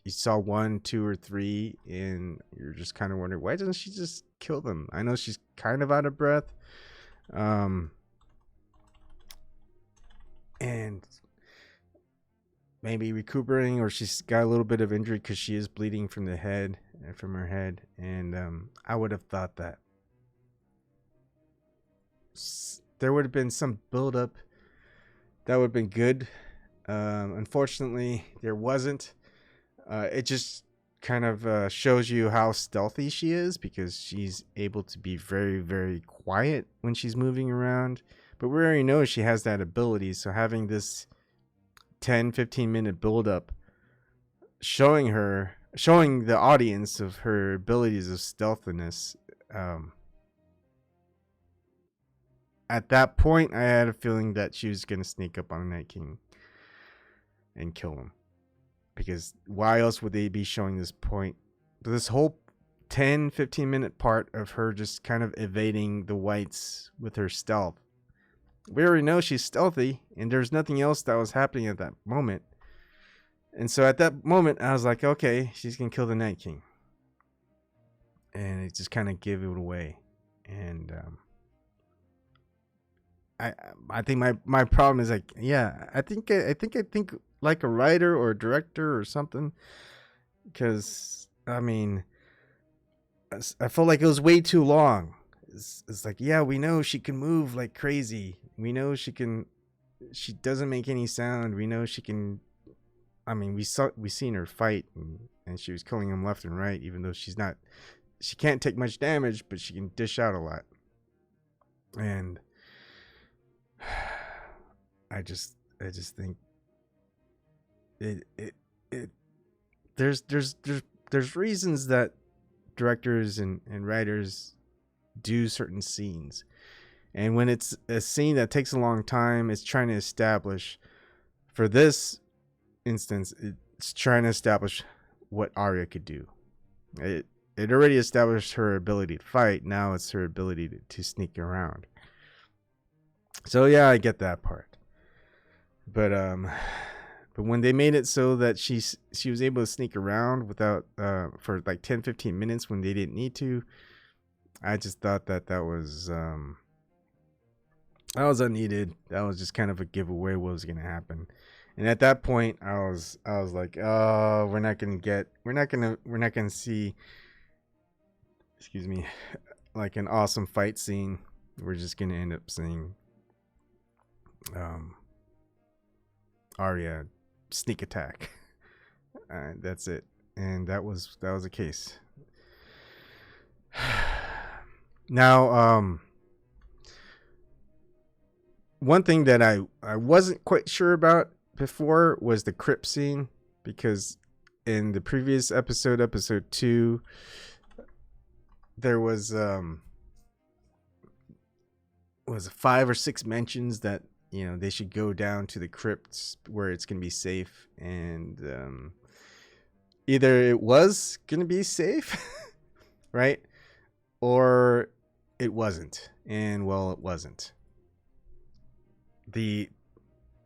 you saw 1, 2, or 3, and you're just kind of wondering, why doesn't she just kill them? I know she's kind of out of breath, and maybe recuperating, or she's got a little bit of injury because she is bleeding from the head, from her head, and I would have thought that there would have been some build-up that would have been good. Unfortunately, there wasn't. It just kind of shows you how stealthy she is, because she's able to be very, very quiet when she's moving around. But we already know she has that ability, so having this 10-15 minute build-up showing the audience of her abilities of stealthiness. At that point, I had a feeling that she was going to sneak up on the Night King and kill him. Because why else would they be showing this whole 10-15 minute part of her just kind of evading the whites with her stealth? We already know she's stealthy, and there's nothing else that was happening at that moment. And so at that moment, I was like, okay, she's going to kill the Night King. And it just kind of gave it away. And I think my problem is like, yeah, I think like a writer or a director or something, because I mean, I felt like it was way too long. It's like, yeah, we know she can move like crazy. We know she doesn't make any sound. We know she can. I mean, we seen her fight, and she was killing him left and right, even though she can't take much damage, but she can dish out a lot. And I just think there's reasons that directors and writers do certain scenes, and when it's a scene that takes a long time, it's trying to establish. For this instance, it's trying to establish what Arya could do. It already established her ability to fight. Now it's her ability to sneak around. So yeah, I get that part. But when they made it so that she was able to sneak around without for like 10-15 minutes when they didn't need to, I just thought that was unneeded. That was just kind of a giveaway what was going to happen. And at that point, I was like, oh, we're not going to see, excuse me, like an awesome fight scene. We're just going to end up seeing Arya sneak attack. That's it. And that was the case. Now, one thing that I wasn't quite sure about before was the crypt scene, because in the previous episode 2, there was 5 or 6 mentions that, you know, they should go down to the crypts where it's going to be safe, and either it was going to be safe, right, or it wasn't. And well, it wasn't.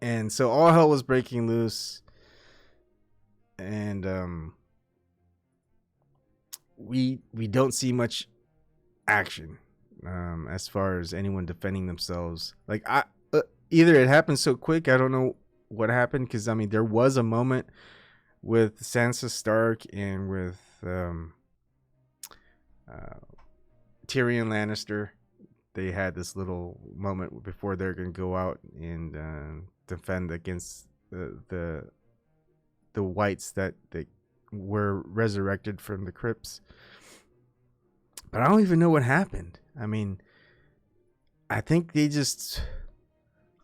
And so all hell was breaking loose, and we don't see much action as far as anyone defending themselves. Like, either it happened so quick, I don't know what happened, because I mean, there was a moment with Sansa Stark and with Tyrion Lannister. They had this little moment before they're going to go out and defend against the whites that they were resurrected from the crypts. But I don't even know what happened. I mean, I think they just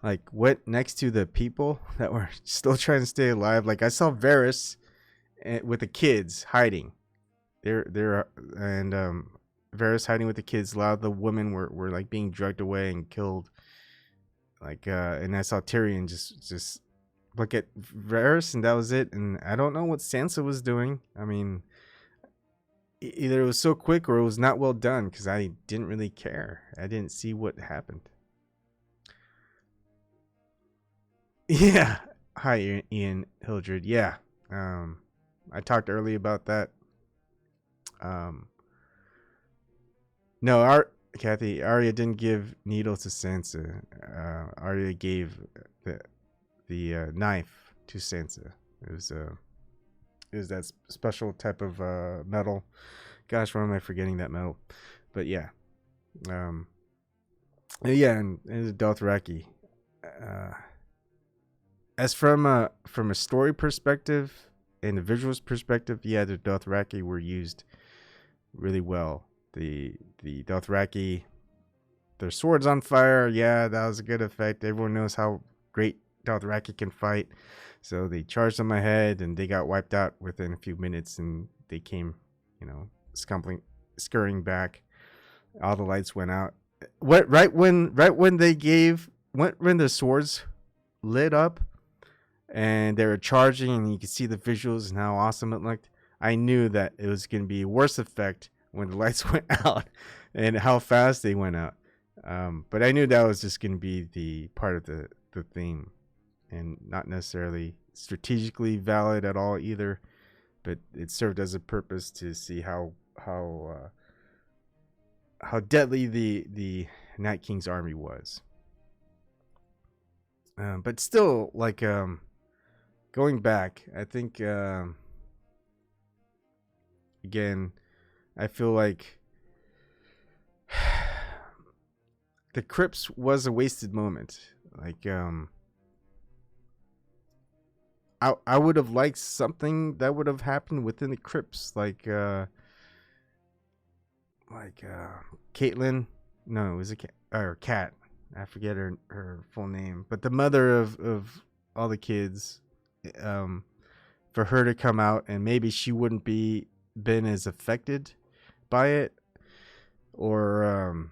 like went next to the people that were still trying to stay alive. Like, I saw Varys with the kids hiding. They're Varys hiding with the kids. A lot of the women were like being dragged away and killed. Like, and I saw Tyrion just look at Varys, and that was it. And I don't know what Sansa was doing. I mean, either it was so quick or it was not well done, because I didn't really care. I didn't see what happened. Yeah. Hi, Ian Hildred. Yeah. I talked earlier about that. No, Kathy, Arya didn't give needle to Sansa. Arya gave the knife to Sansa. It was that special type of metal. Gosh, why am I forgetting that metal? But yeah, yeah, and the Dothraki. As from a story perspective and a visuals perspective, yeah, the Dothraki were used really well. The Dothraki, their swords on fire. Yeah, that was a good effect. Everyone knows how great Dothraki can fight. So they charged on my head, and they got wiped out within a few minutes, and they came, scurrying back. All the lights went out. What when the swords lit up and they were charging, and you could see the visuals and how awesome it looked, I knew that it was going to be a worse effect when the lights went out and how fast they went out. But I knew that was just going to be the part of the theme, and not necessarily strategically valid at all either. But it served as a purpose to see how deadly the Night King's army was. But still, like, going back, I think, again, I feel like the crypts was a wasted moment. Like, I would have liked something that would have happened within the crypts, like Caitlyn. No, it was a cat, or Cat. I forget her full name, but the mother of all the kids, for her to come out, and maybe she wouldn't been as affected by it, or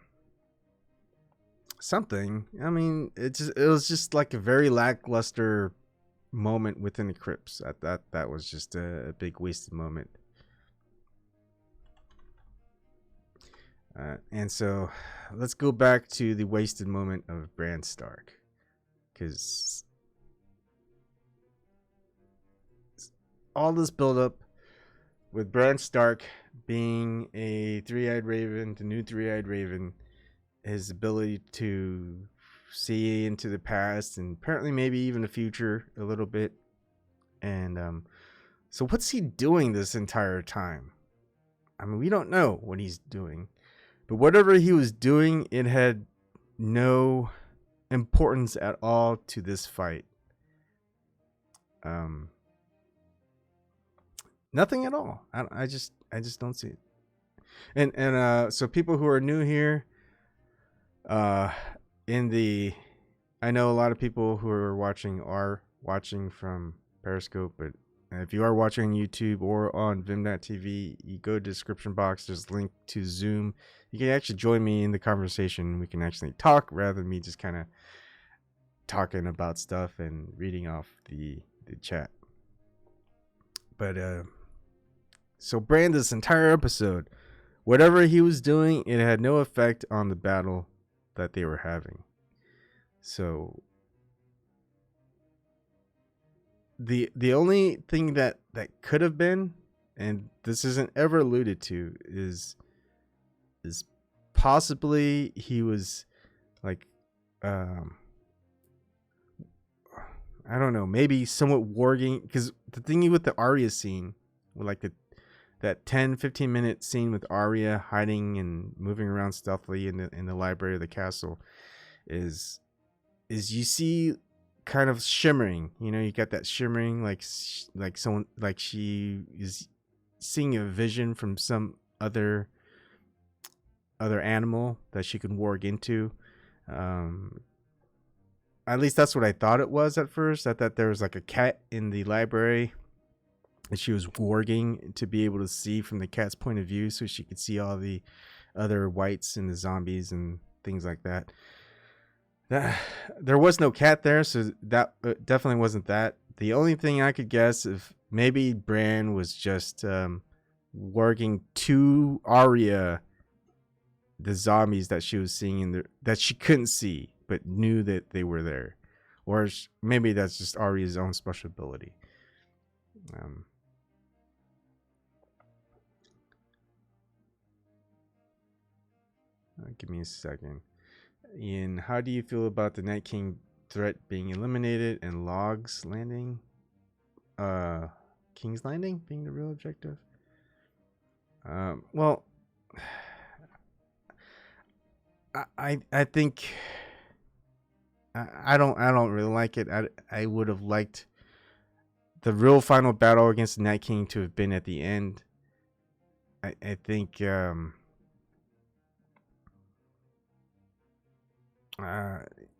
something. I mean, it was just like a very lackluster moment within the crypts. That was just a big wasted moment. And so let's go back to the wasted moment of Bran Stark, because all this buildup with Bran Stark being a three-eyed raven, the new three-eyed raven, his ability to see into the past and apparently maybe even the future a little bit. And so what's he doing this entire time? I mean, we don't know what he's doing, but whatever he was doing, it had no importance at all to this fight. Nothing at all. I just don't see it. And so people who are new here, I know a lot of people who are watching from Periscope, but if you are watching on YouTube or on Vim.tv, you go to the description box. There's a link to Zoom. You can actually join me in the conversation. We can actually talk rather than me just kind of talking about stuff and reading off the chat. But so Bran, this entire episode, whatever he was doing, it had no effect on the battle that they were having. So the only thing that could have been, and this isn't ever alluded to, is possibly he was like, I don't know, maybe somewhat warging, because the thing with the Arya scene, with like that 10-15 minute scene with Arya hiding and moving around stealthily in the library of the castle, is you see kind of shimmering, you got that shimmering, like someone, like she is seeing a vision from some other animal that she can warg into. At least that's what I thought it was at first. I thought there was like a cat in the library and she was warging to be able to see from the cat's point of view, so she could see all the other whites and the zombies and things like that. There was no cat there, so that definitely wasn't that. The only thing I could guess, if maybe Bran was just warging to Arya the zombies that she was seeing that she couldn't see but knew that they were there, or maybe that's just Arya's own special ability. Give me a second. Ian, how do you feel about the Night King threat being eliminated and Logs Landing, King's Landing being the real objective? Well, I think I don't really like it. I would have liked the real final battle against the Night King to have been at the end. I think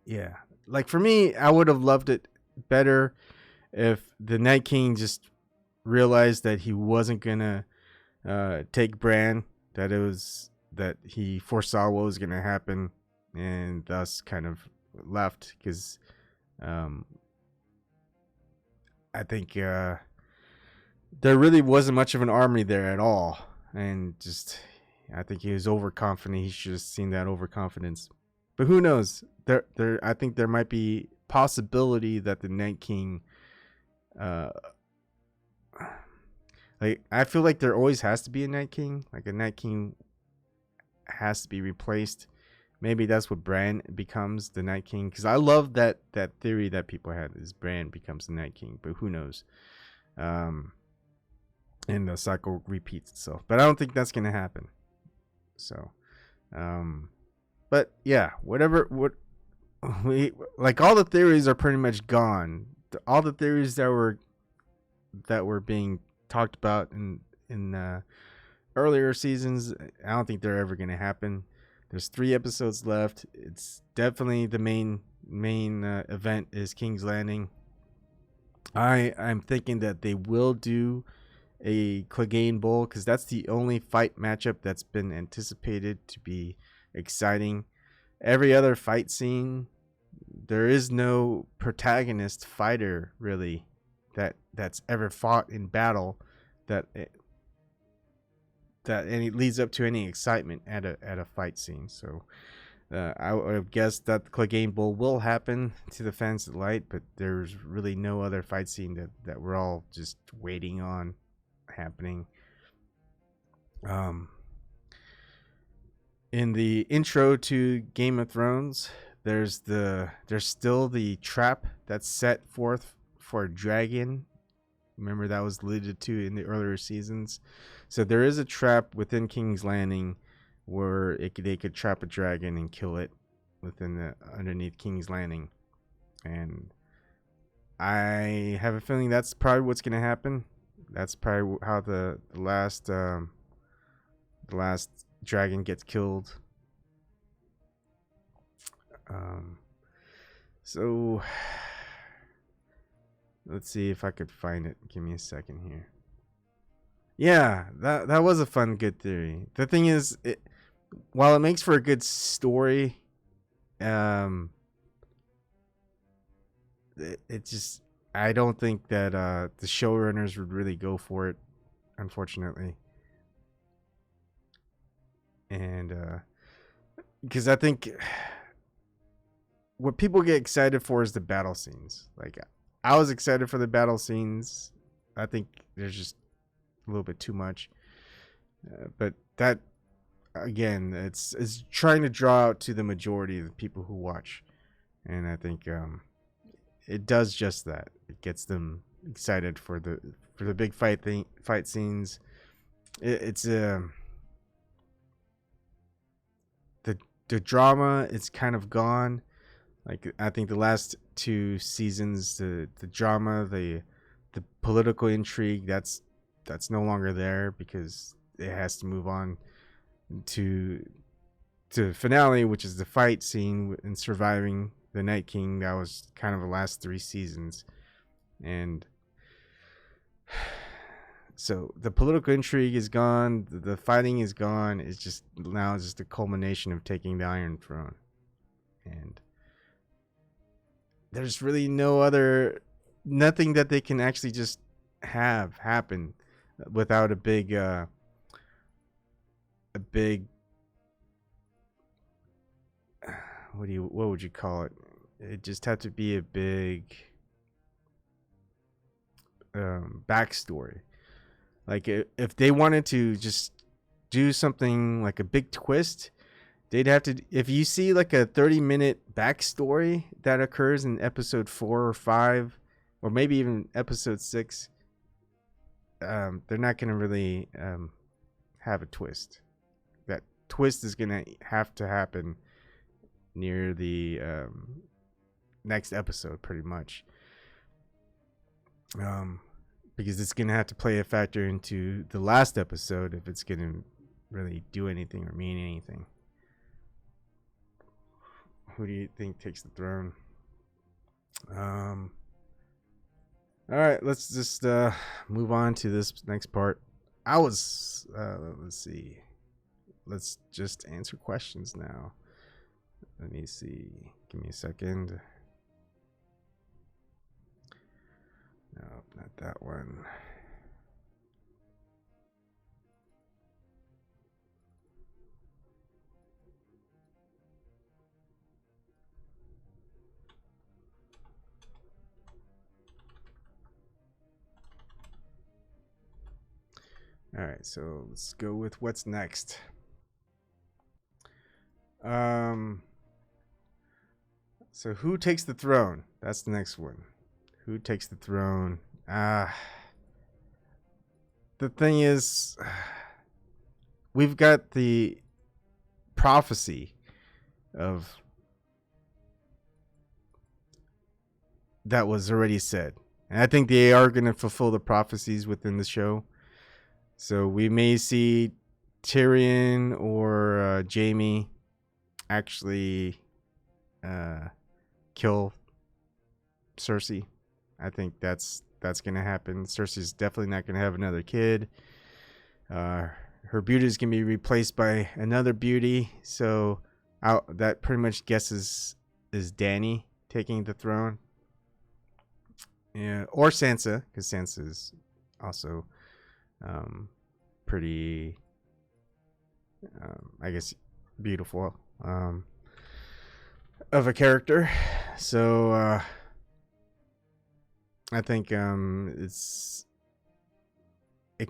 yeah, like for me, I would have loved it better if the Night King just realized that he wasn't gonna take Bran, that he foresaw what was gonna happen, and thus kind of left, because I think there really wasn't much of an army there at all, and just I think he was overconfident. He should have seen that overconfidence. But who knows? I think there might be possibility that the Night King, like I feel like there always has to be a Night King. Like a Night King has to be replaced. Maybe that's what Bran becomes, the Night King. Because I love that theory that people had is Bran becomes the Night King. But who knows? And the cycle repeats itself. But I don't think that's gonna happen. So, but yeah, what we like, all the theories are pretty much gone. All the theories that were being talked about in earlier seasons, I don't think they're ever gonna happen. There's 3 episodes left. It's definitely the main event is King's Landing. I'm thinking that they will do a Clegane Bowl, because that's the only fight matchup that's been anticipated to be exciting. Every other fight scene, there is no protagonist fighter really that's ever fought in battle that any leads up to any excitement at a fight scene. So I would guess that the Clegane Bowl will happen to the fans of light, but there's really no other fight scene that we're all just waiting on happening. In the intro to Game of Thrones, there's still the trap that's set forth for a dragon. Remember, that was alluded to in the earlier seasons. So there is a trap within King's Landing where they could trap a dragon and kill it underneath King's Landing. And I have a feeling that's probably what's going to happen. That's probably how the last dragon gets killed. So let's see if I could find it. Give me a second here. Yeah, that was a fun, good theory. The thing is, while it makes for a good story, it just, I don't think that the showrunners would really go for it, unfortunately. And because I think what people get excited for is the battle scenes. Like, I was excited for the battle scenes. I think there's just a little bit too much. But that, again, it's trying to draw out to the majority of the people who watch. And I think it does just that. It gets them excited for the big fight scenes. It's the drama is kind of gone. Like, I think the last 2 seasons, the drama, the political intrigue, that's no longer there, because it has to move on to the finale, which is the fight scene and surviving the Night King. That was kind of the last 3 seasons. And so the political intrigue is gone, the fighting is gone. It's just now just a culmination of taking the Iron Throne. And there's really nothing that they can actually just have happen without a big what would you call it? It just had to be a big backstory. Like, if they wanted to just do something like a big twist, they'd have to, if you see like a 30-minute backstory that occurs in episode 4 or 5, or maybe even episode 6, they're not going to really have a twist. That twist is going to have to happen near the next episode, pretty much. Because it's going to have to play a factor into the last episode if it's going to really do anything or mean anything. Who do you think takes the throne? All right, let's just move on to this next part. I was let's see. Let's just answer questions now. Let me see. Give me a second. No, not that one. All right, so let's go with what's next. So who takes the throne? That's the next one. Who takes the throne? The thing is, we've got the prophecy of that was already said, and I think they are going to fulfill the prophecies within the show. So we may see Tyrion or Jaime actually kill Cersei. I think that's going to happen. Cersei's definitely not going to have another kid. Her beauty is going to be replaced by another beauty. So that pretty much guesses is Dany taking the throne. Yeah, or Sansa, because Sansa is also pretty, I guess, beautiful of a character. So I think it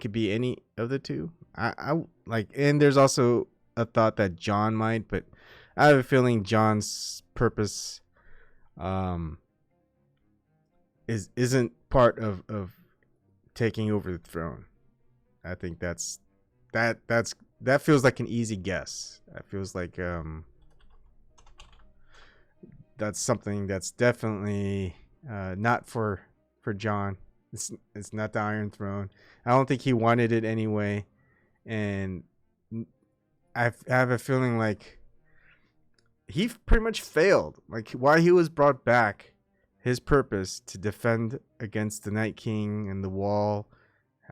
could be any of the two. I like, and there's also a thought that Jon might, but I have a feeling Jon's purpose isn't part of taking over the throne. I think that feels like an easy guess. That feels like that's something that's definitely not for Jon. It's not the Iron Throne. I don't think he wanted it anyway, and I have a feeling like he pretty much failed. Like, why he was brought back, his purpose to defend against the Night King and the Wall.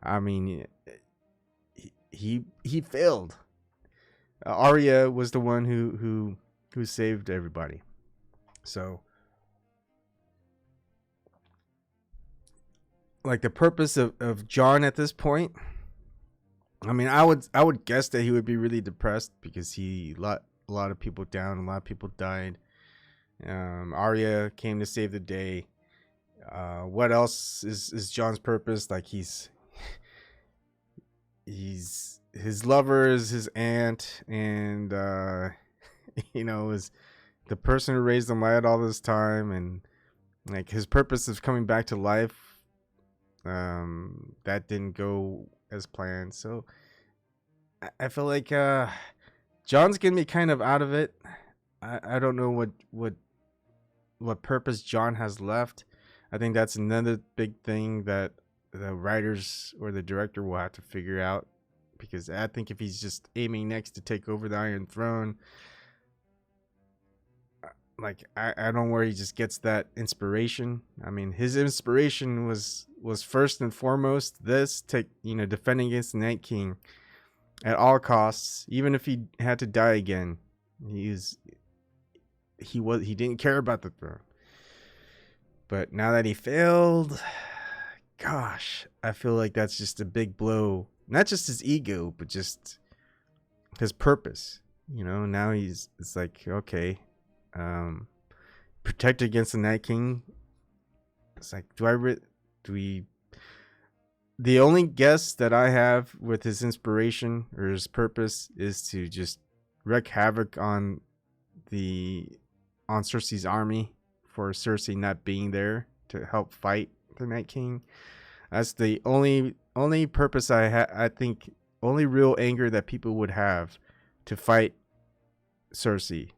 I mean, he failed. Arya was the one who saved everybody. So, like, the purpose of Jon at this point, I mean, I would guess that he would be really depressed because he let a lot of people down, a lot of people died. Arya came to save the day. What else is Jon's purpose? Like, he's his lover is his aunt, and is the person who raised him right all this time, and like his purpose of coming back to life, that didn't go as planned. So I feel like Jon's gonna be kind of out of it. I don't know what purpose Jon has left. I think that's another big thing that the writers or the director will have to figure out, because I think if he's just aiming next to take over the Iron Throne, like I don't know where he just gets that inspiration. I mean, his inspiration was first and foremost defending against the Night King at all costs, even if he had to die again. He didn't care about the throne. But now that he failed, gosh, I feel like that's just a big blow. Not just his ego, but just his purpose. Now it's like, okay, protect against the Night King. It's like, do we? The only guess that I have with his inspiration or his purpose is to just wreak havoc on Cersei's army, for Cersei not being there to help fight the Night King. That's the only purpose I think, only real anger that people would have to fight Cersei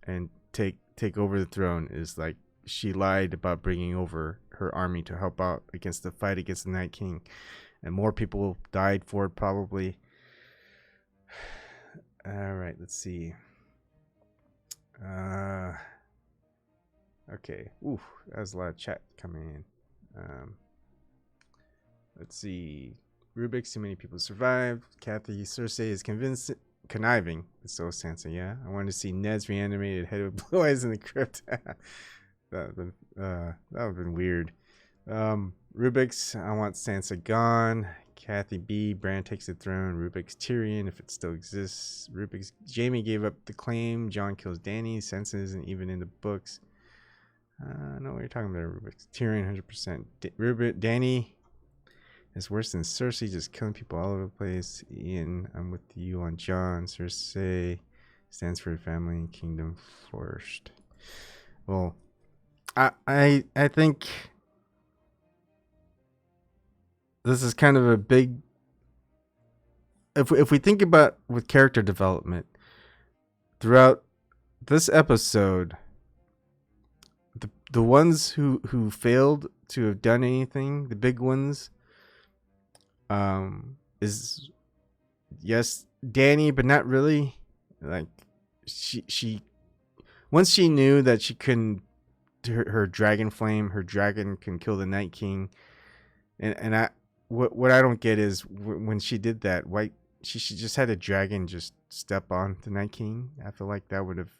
and take over the throne is like she lied about bringing over her army to help out against the fight against the Night King, and more people died for it probably. All right, let's see. Okay. Ooh, that was a lot of chat coming in. Let's see. Rubik's, too many people survived. Kathy, Cersei is conniving. So Sansa, yeah. I wanted to see Ned's reanimated head with blue eyes in the crypt. that would have been weird. Rubik's, I want Sansa gone. Kathy B, Bran takes the throne. Rubik's Tyrion, if it still exists. Rubik's Jamie gave up the claim. Jon kills Dany. Sansa isn't even in the books. No, what you're talking about, Rubik's Tyrion, 100%. Dany is worse than Cersei, just killing people all over the place. Ian, I'm with you on Jon. Cersei stands for family and kingdom first. Well, I think this is kind of a big. If we think about with character development throughout this episode, the ones who failed to have done anything, the big ones, is yes Dany, but not really. Like she once she knew that she couldn't, her dragon flame, her dragon can kill the Night King, and I what I don't get is when she did that, why she just had a dragon just step on the Night King. I feel like that would have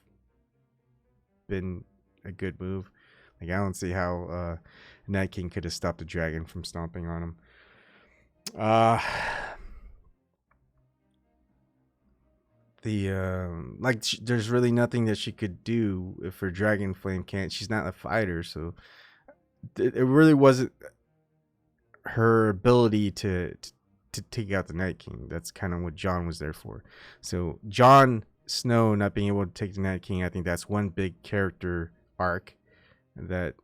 been a good move. Like I don't see how Night King could have stopped the dragon from stomping on him. There's really nothing that she could do if her dragon flame can't. She's not a fighter, so it really wasn't her ability to take out the Night King. That's kind of what Jon was there for. So Jon Snow not being able to take the Night King, I think that's one big character arc that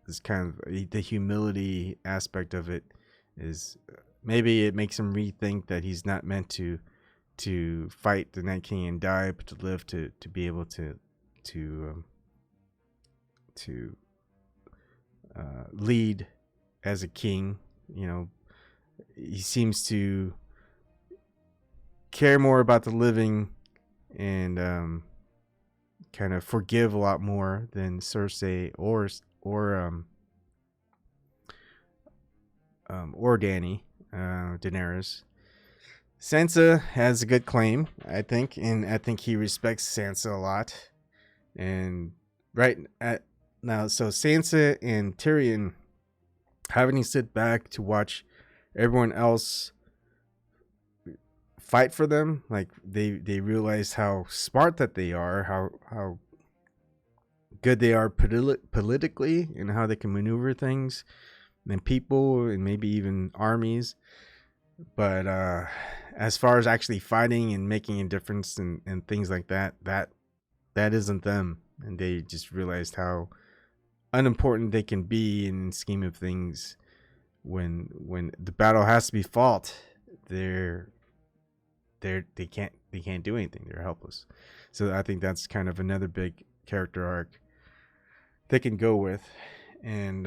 is kind of the humility aspect of it. Is maybe it makes him rethink that he's not meant to fight the Night King and die, but to live to be able to lead as a king. You know, he seems to care more about the living and kind of forgive a lot more than Cersei or Dany, Daenerys. Sansa has a good claim, I think, and I think he respects Sansa a lot. And right at now, so Sansa and Tyrion having to sit back to watch everyone else fight for them, like they realize how smart that they are, how good they are politically, and how they can maneuver things and people and maybe even armies. But as far as actually fighting and making a difference and things like that isn't them. And they just realized how unimportant they can be in the scheme of things. When the battle has to be fought, they can't do anything. They're helpless. So I think that's kind of another big character arc they can go with. And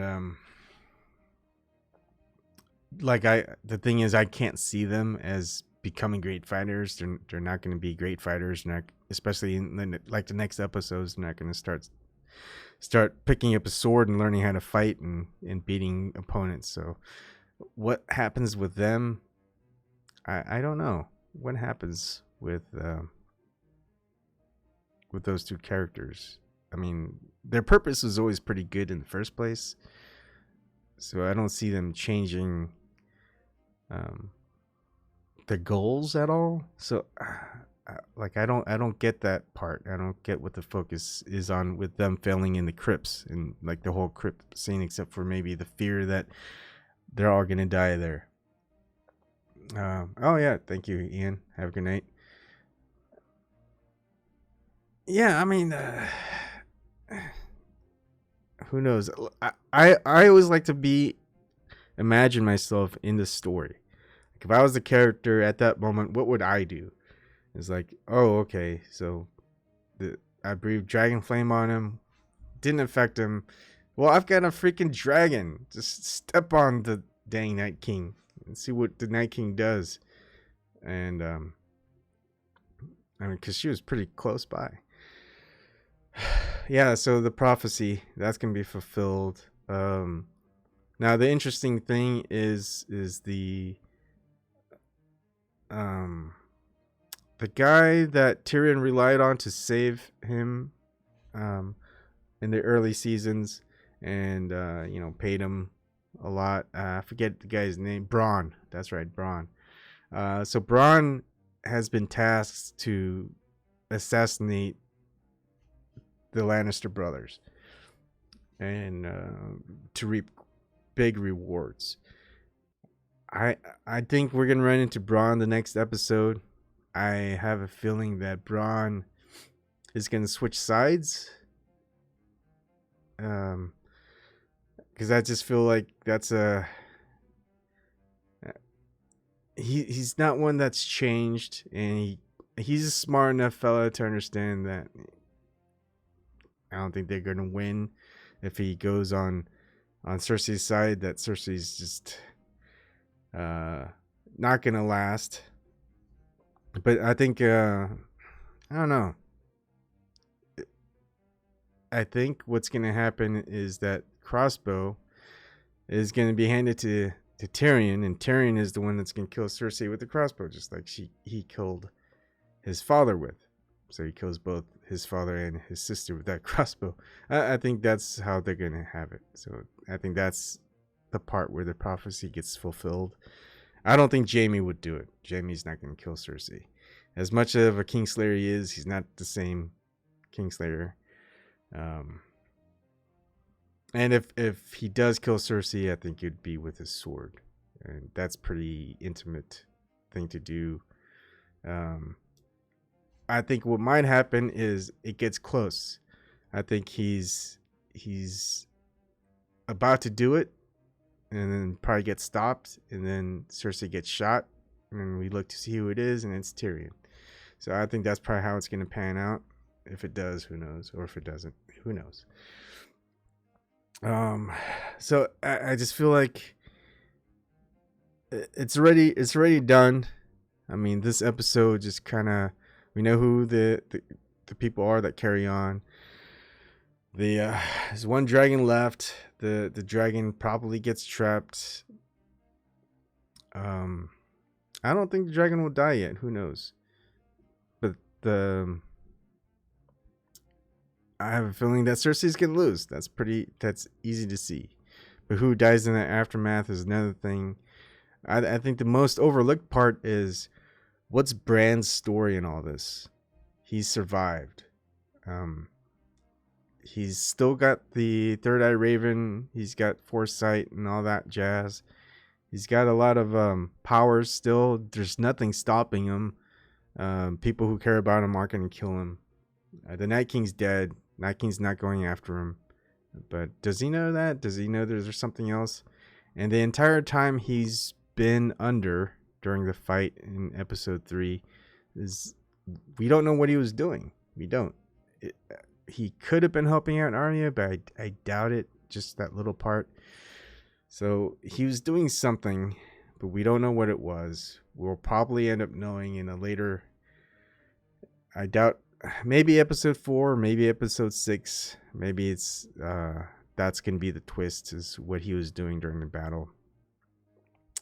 the thing is, I can't see them as becoming great fighters. They're not going to be great fighters, especially in the next episodes. They're not going to start picking up a sword and learning how to fight and beating opponents. So what happens with them, I don't know. What happens with those two characters? I mean, their purpose was always pretty good in the first place, so I don't see them changing the goals at all. So I don't get that part. I don't get what the focus is on with them failing in the crypts and like the whole crypt scene, except for maybe the fear that they're all gonna die there. Oh yeah, thank you, Ian. Have a good night. Yeah, I mean, who knows? I always like to imagine myself in the story. Like if I was the character at that moment, what would I do? It's like, oh, okay, so I breathed dragon flame on him, didn't affect him. Well, I've got a freaking dragon. Just step on the dang Night King and see what the Night King does. And I mean, because she was pretty close by. Yeah, so the prophecy that's gonna be fulfilled. Now the interesting thing is the guy that Tyrion relied on to save him in the early seasons, and paid him a lot. I forget the guy's name. Bronn. That's right, Bronn. So Bronn has been tasked to assassinate the Lannister brothers and to reap big rewards. I think we're gonna run into Bronn the next episode. I have a feeling that Bronn is gonna switch sides. Because I just feel like that's he's not one that's changed, and he's a smart enough fella to understand that I don't think they're gonna win if he goes on Cersei's side. That Cersei's just not gonna last. But I think I don't know. I think what's gonna happen is that Crossbow is gonna be handed to Tyrion, and Tyrion is the one that's gonna kill Cersei with the crossbow, just like he killed his father with. So he kills both his father and his sister with that crossbow. I think that's how they're gonna have it. So I think that's the part where the prophecy gets fulfilled. I don't think Jaime would do it. Jaime's not gonna kill Cersei. As much of a Kingslayer he is, he's not the same Kingslayer. And if he does kill Cersei, I think it'd be with his sword, and that's pretty intimate thing to do. I think what might happen is it gets close. I think he's about to do it, and then probably gets stopped, and then Cersei gets shot, and then we look to see who it is, and it's Tyrion. So I think that's probably how it's going to pan out. If it does, who knows? Or if it doesn't, who knows? So I just feel like it's already done. I mean, this episode just kind of, we know who the people are that carry on. There's one dragon left. The dragon probably gets trapped. I don't think the dragon will die yet. Who knows? But I have a feeling that Cersei's gonna lose. That's easy to see. But who dies in the aftermath is another thing. I think the most overlooked part is what's Bran's story in all this. He's survived. He's still got the third eye raven. He's got foresight and all that jazz. He's got a lot of powers still. There's nothing stopping him. People who care about him aren't going to kill him. The Night King's dead. Night King's not going after him. But does he know that? Does he know there's something else? And the entire time he's been under during the fight in episode 3 is we don't know what he was doing. We don't. He could have been helping out Arya, but I doubt it. Just that little part. So he was doing something, but we don't know what it was. We'll probably end up knowing in a later. I doubt. Maybe episode 4, maybe episode 6. Maybe it's that's gonna be the twist, is what he was doing during the battle.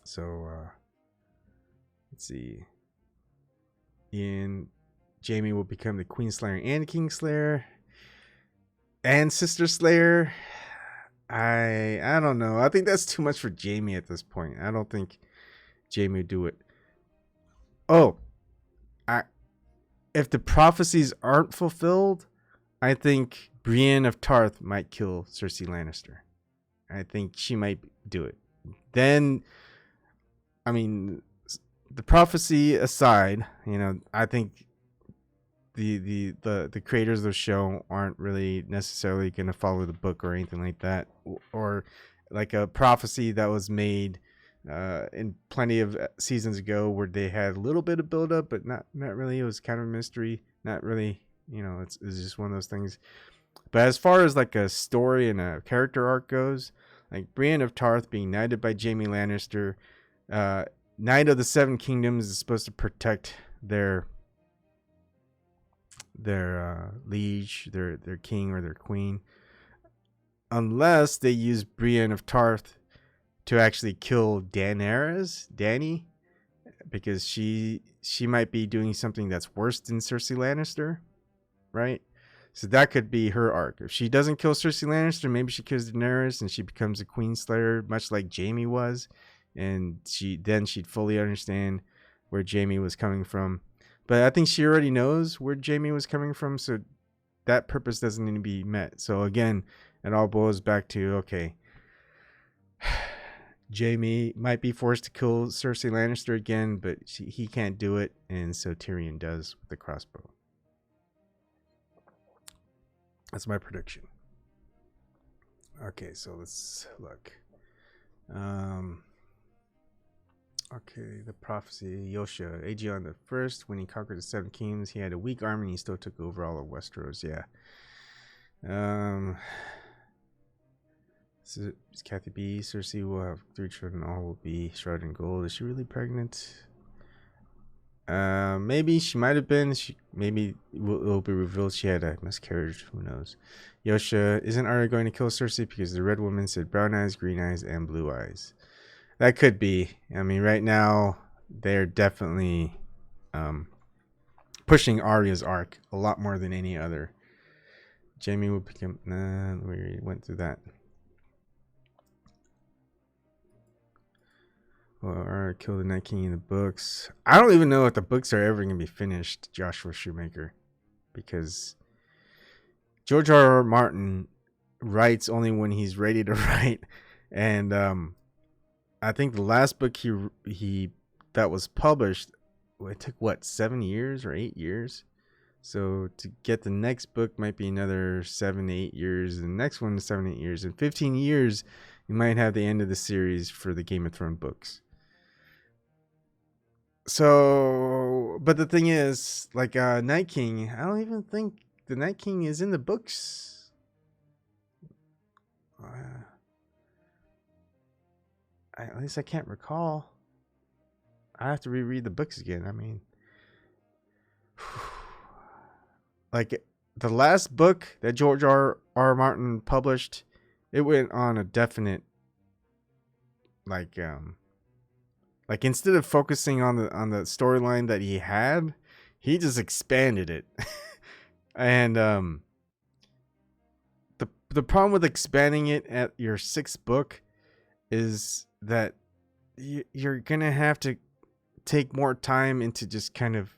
So let's see. Jaime will become the Queen Slayer and King Slayer and Sister Slayer. I don't know. I think that's too much for Jaime at this point. I don't think Jaime would do it. Oh, if the prophecies aren't fulfilled, I think Brienne of Tarth might kill Cersei Lannister. I think she might do it. Then, I mean, the prophecy aside, I think the creators of the show aren't really necessarily going to follow the book or anything like that, or like a prophecy that was made in plenty of seasons ago where they had a little bit of build up, but not really. It was kind of a mystery. Not really, it's just one of those things. But as far as like a story and a character arc goes, like Brienne of Tarth being knighted by Jaime Lannister, Knight of the Seven Kingdoms is supposed to protect their liege, their king or their queen, unless they use Brienne of Tarth to actually kill Dany, because she might be doing something that's worse than Cersei Lannister, right? So that could be her arc. If she doesn't kill Cersei Lannister, maybe she kills Daenerys and she becomes a Queen Slayer, much like Jaime was, and she'd fully understand where Jaime was coming from. But I think she already knows where Jaime was coming from, so that purpose doesn't need to be met. So again, it all boils back to, okay, Jaime might be forced to kill Cersei Lannister again, but he can't do it, and so Tyrion does with the crossbow. That's my prediction. Okay, so let's look. Okay, the prophecy. Yosha, Aegon the First, when he conquered the Seven Kingdoms, he had a weak army and he still took over all of Westeros. Yeah. So Kathy B. Cersei will have 3 children. All will be shrouded in gold. Is she really pregnant? Maybe she might have been. Maybe it will be revealed she had a miscarriage. Who knows? Yosha, isn't Arya going to kill Cersei because the red woman said brown eyes, green eyes, and blue eyes? That could be. I mean, right now they're definitely pushing Arya's arc a lot more than any other. Jaime will become. We went through that. Well, Arya killed the Night King in the books. I don't even know if the books are ever going to be finished, Joshua Shoemaker, because George R.R. Martin writes only when he's ready to write, and I think the last book he that was published, it took what, 7 years or 8 years. So to get the next book might be another 7 to 8 years, and the next one is 7 to 8 years. In 15 years, you might have the end of the series for the Game of Thrones books. So, but the thing is, like Night King, I don't even think the Night King is in the books. At least I can't recall. I have to reread the books again. I mean, like the last book that George R. Martin published, it went on a definite, like instead of focusing on the storyline that he had, he just expanded it. And the problem with expanding it at your 6th book is that you're gonna have to take more time into just kind of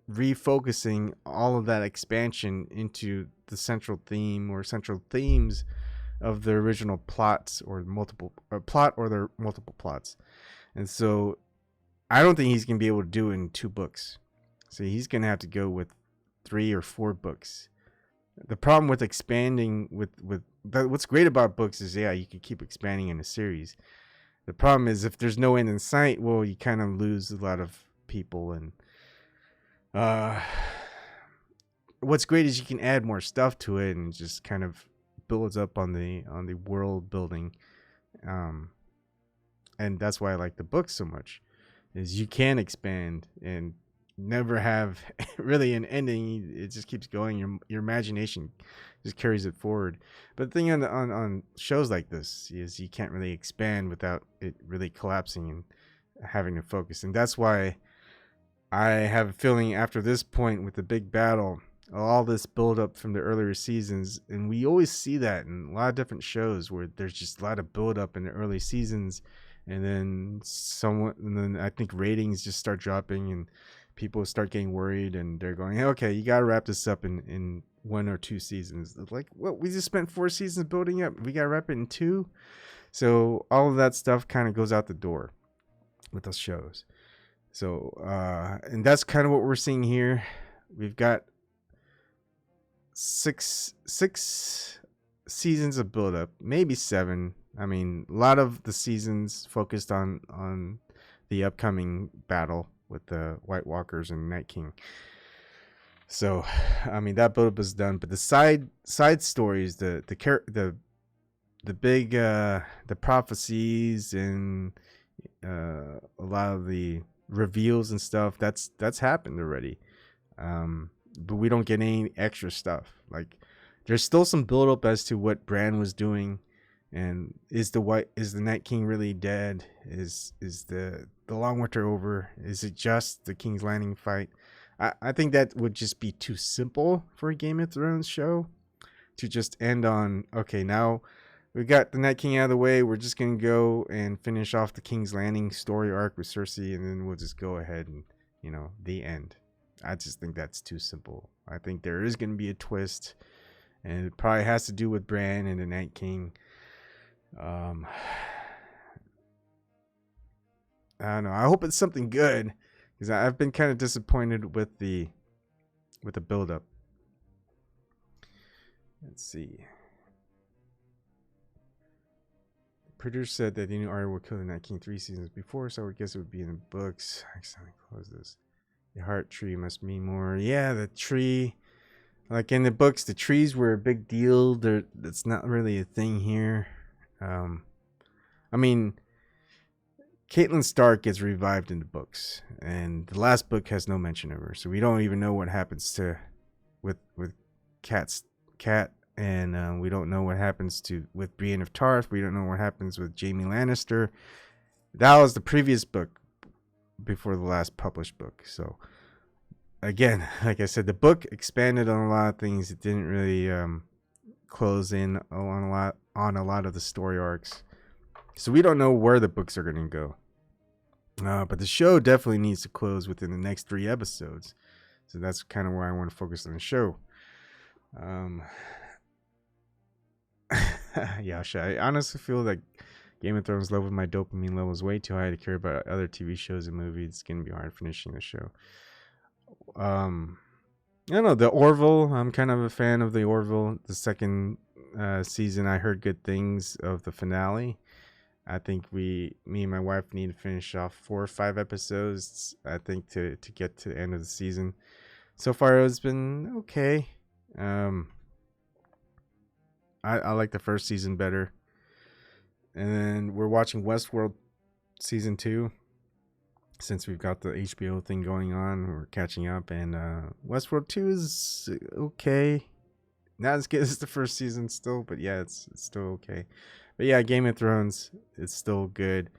refocusing all of that expansion into the central theme or central themes of the original plots or multiple plots. And so I don't think he's gonna be able to do it in 2 books. So he's gonna have to go with 3 or 4 books. The problem with expanding what's great about books is, yeah, you can keep expanding in a series. The problem is if there's no end in sight, well, you kind of lose a lot of people. And what's great is you can add more stuff to it and just kind of builds up on the world building. And that's why I like the book so much, is you can expand and never have really an ending. It just keeps going. Your imagination just carries it forward. But the thing on shows like this is you can't really expand without it really collapsing and having to focus. And that's why I have a feeling after this point with the big battle, all this build up from the earlier seasons, and we always see that in a lot of different shows where there's just a lot of build up in the early seasons, and then I think ratings just start dropping and people start getting worried, and they're going, hey, okay, you got to wrap this up in 1 or 2 seasons. Like, what? We just spent 4 seasons building up. We got to wrap it in 2. So all of that stuff kind of goes out the door with those shows. So, and that's kind of what we're seeing here. We've got six seasons of build up, maybe 7. I mean, a lot of the seasons focused on the upcoming battle with the White Walkers and Night King. So, I mean, that build up is done, but the side stories, the big the prophecies and a lot of the reveals and stuff, that's happened already. But we don't get any extra stuff. Like, there's still some build up as to what Bran was doing, And is the Night King really dead? Is the Long Winter over? Is it just the King's Landing fight? I think that would just be too simple for a Game of Thrones show to just end on, okay, now we got the Night King out of the way. We're just going to go and finish off the King's Landing story arc with Cersei, and then we'll just go ahead and, the end. I just think that's too simple. I think there is going to be a twist, and it probably has to do with Bran and the Night King. I don't know. I hope it's something good, because I've been kind of disappointed with the build-up. Let's see. The producer said that he knew Ariel would kill the Night King 3 seasons before, so I would guess it would be in the books. I accidentally closed this. The heart tree must mean more. Yeah, the tree. Like in the books, the trees were a big deal. That's not really a thing here. I mean, Catelyn Stark gets revived in the books, and the last book has no mention of her, so we don't even know what happens with Cat, and we don't know what happens with Brienne of Tarth. We don't know what happens with Jaime Lannister. That was the previous book before the last published book. So again, like I said, the book expanded on a lot of things. It didn't really close in on a lot of the story arcs. So we don't know where the books are going to go. But the show definitely needs to close within the next 3 episodes. So that's kind of where I want to focus on the show. Yasha, I honestly feel like Game of Thrones level, my dopamine level is way too high to care about other TV shows and movies. It's going to be hard finishing the show. I don't know, the Orville. I'm kind of a fan of the Orville. The second season, I heard good things of the finale. I think me and my wife need to finish off 4 or 5 episodes, I think, to get to the end of the season. So far, it's been okay. I like the first season better. And then we're watching Westworld season 2. Since we've got the HBO thing going on, we're catching up. And Westworld 2 is okay. Not as good as the first season still, but yeah, it's still okay. But yeah, Game of Thrones, it's still good.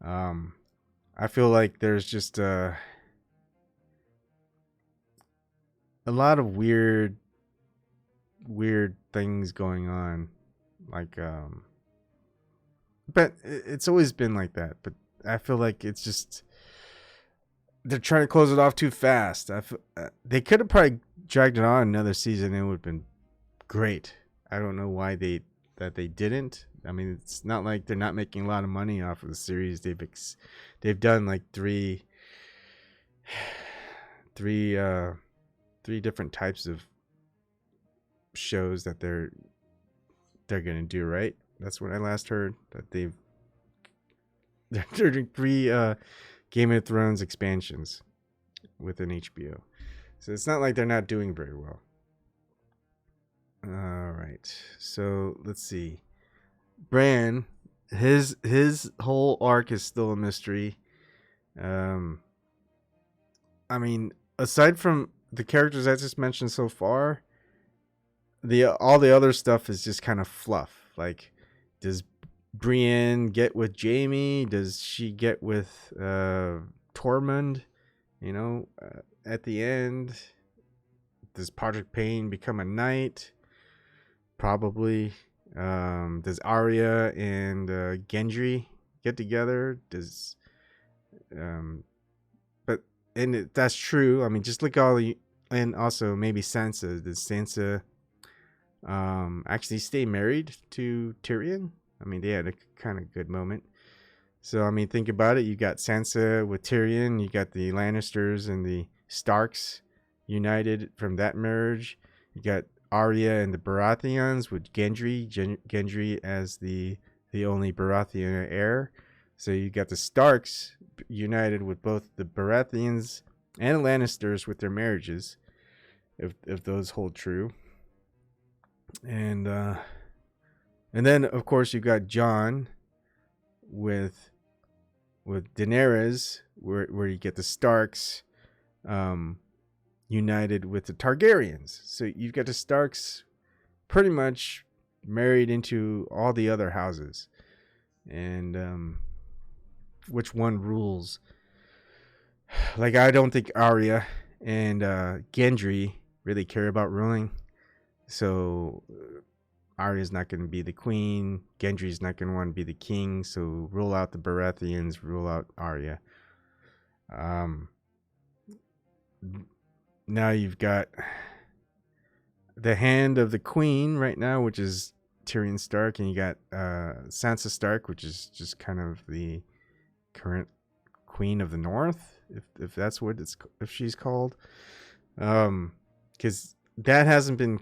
I feel like there's just a lot of weird things going on. Like, but it's always been like that. But I feel like it's just, they're trying to close it off too fast. They could have probably dragged it on another season and it would have been great. I don't know why they didn't. I mean, it's not like they're not making a lot of money off of the series. They've done like three different types of shows that they're gonna do, right? That's what I last heard, that they're doing 3 Game of Thrones expansions within HBO. So it's not like they're not doing very well. All right, so let's see. Bran, his whole arc is still a mystery. I mean, aside from the characters I just mentioned so far, all the other stuff is just kind of fluff. Like, does Brienne get with Jaime? Does she get with Tormund? At the end, does Patrick Payne become a knight? Probably. Does Arya and Gendry get together? That's true. I mean, just look and also maybe Sansa. Does Sansa actually stay married to Tyrion? I mean, they had a kind of good moment. So, I mean, think about it. You got Sansa with Tyrion. You got the Lannisters and the Starks united from that marriage. You got Arya and the Baratheons with Gendry as the only Baratheon heir. So you got the Starks united with both the Baratheons and the Lannisters with their marriages, if those hold true. And then of course you got Jon with Daenerys, where you get the Starks united with the Targaryens. So you've got the Starks pretty much married into all the other houses, and which one rules. Like, I don't think Arya and Gendry really care about ruling. So Arya's not going to be the queen. Gendry's not going to want to be the king. So rule out the Baratheons, rule out Arya. Now you've got the hand of the queen right now, which is Tyrion Stark, and you got Sansa Stark, which is just kind of the current Queen of the North, if that's what if she's called, because that hasn't been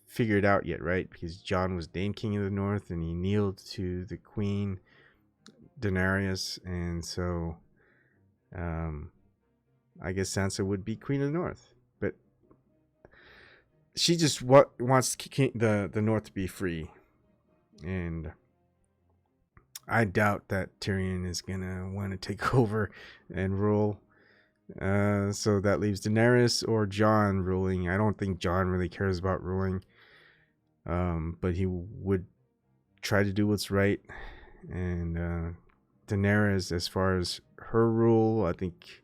figured out yet, right? Because Jon was named King of the North, and he kneeled to the Queen Daenerys, and so I guess Sansa would be Queen of the North, but she just wants the North to be free, and I doubt that Tyrion is gonna want to take over and rule. So that leaves Daenerys or Jon ruling. I don't think Jon really cares about ruling, but he would try to do what's right. And Daenerys, as far as her rule, I think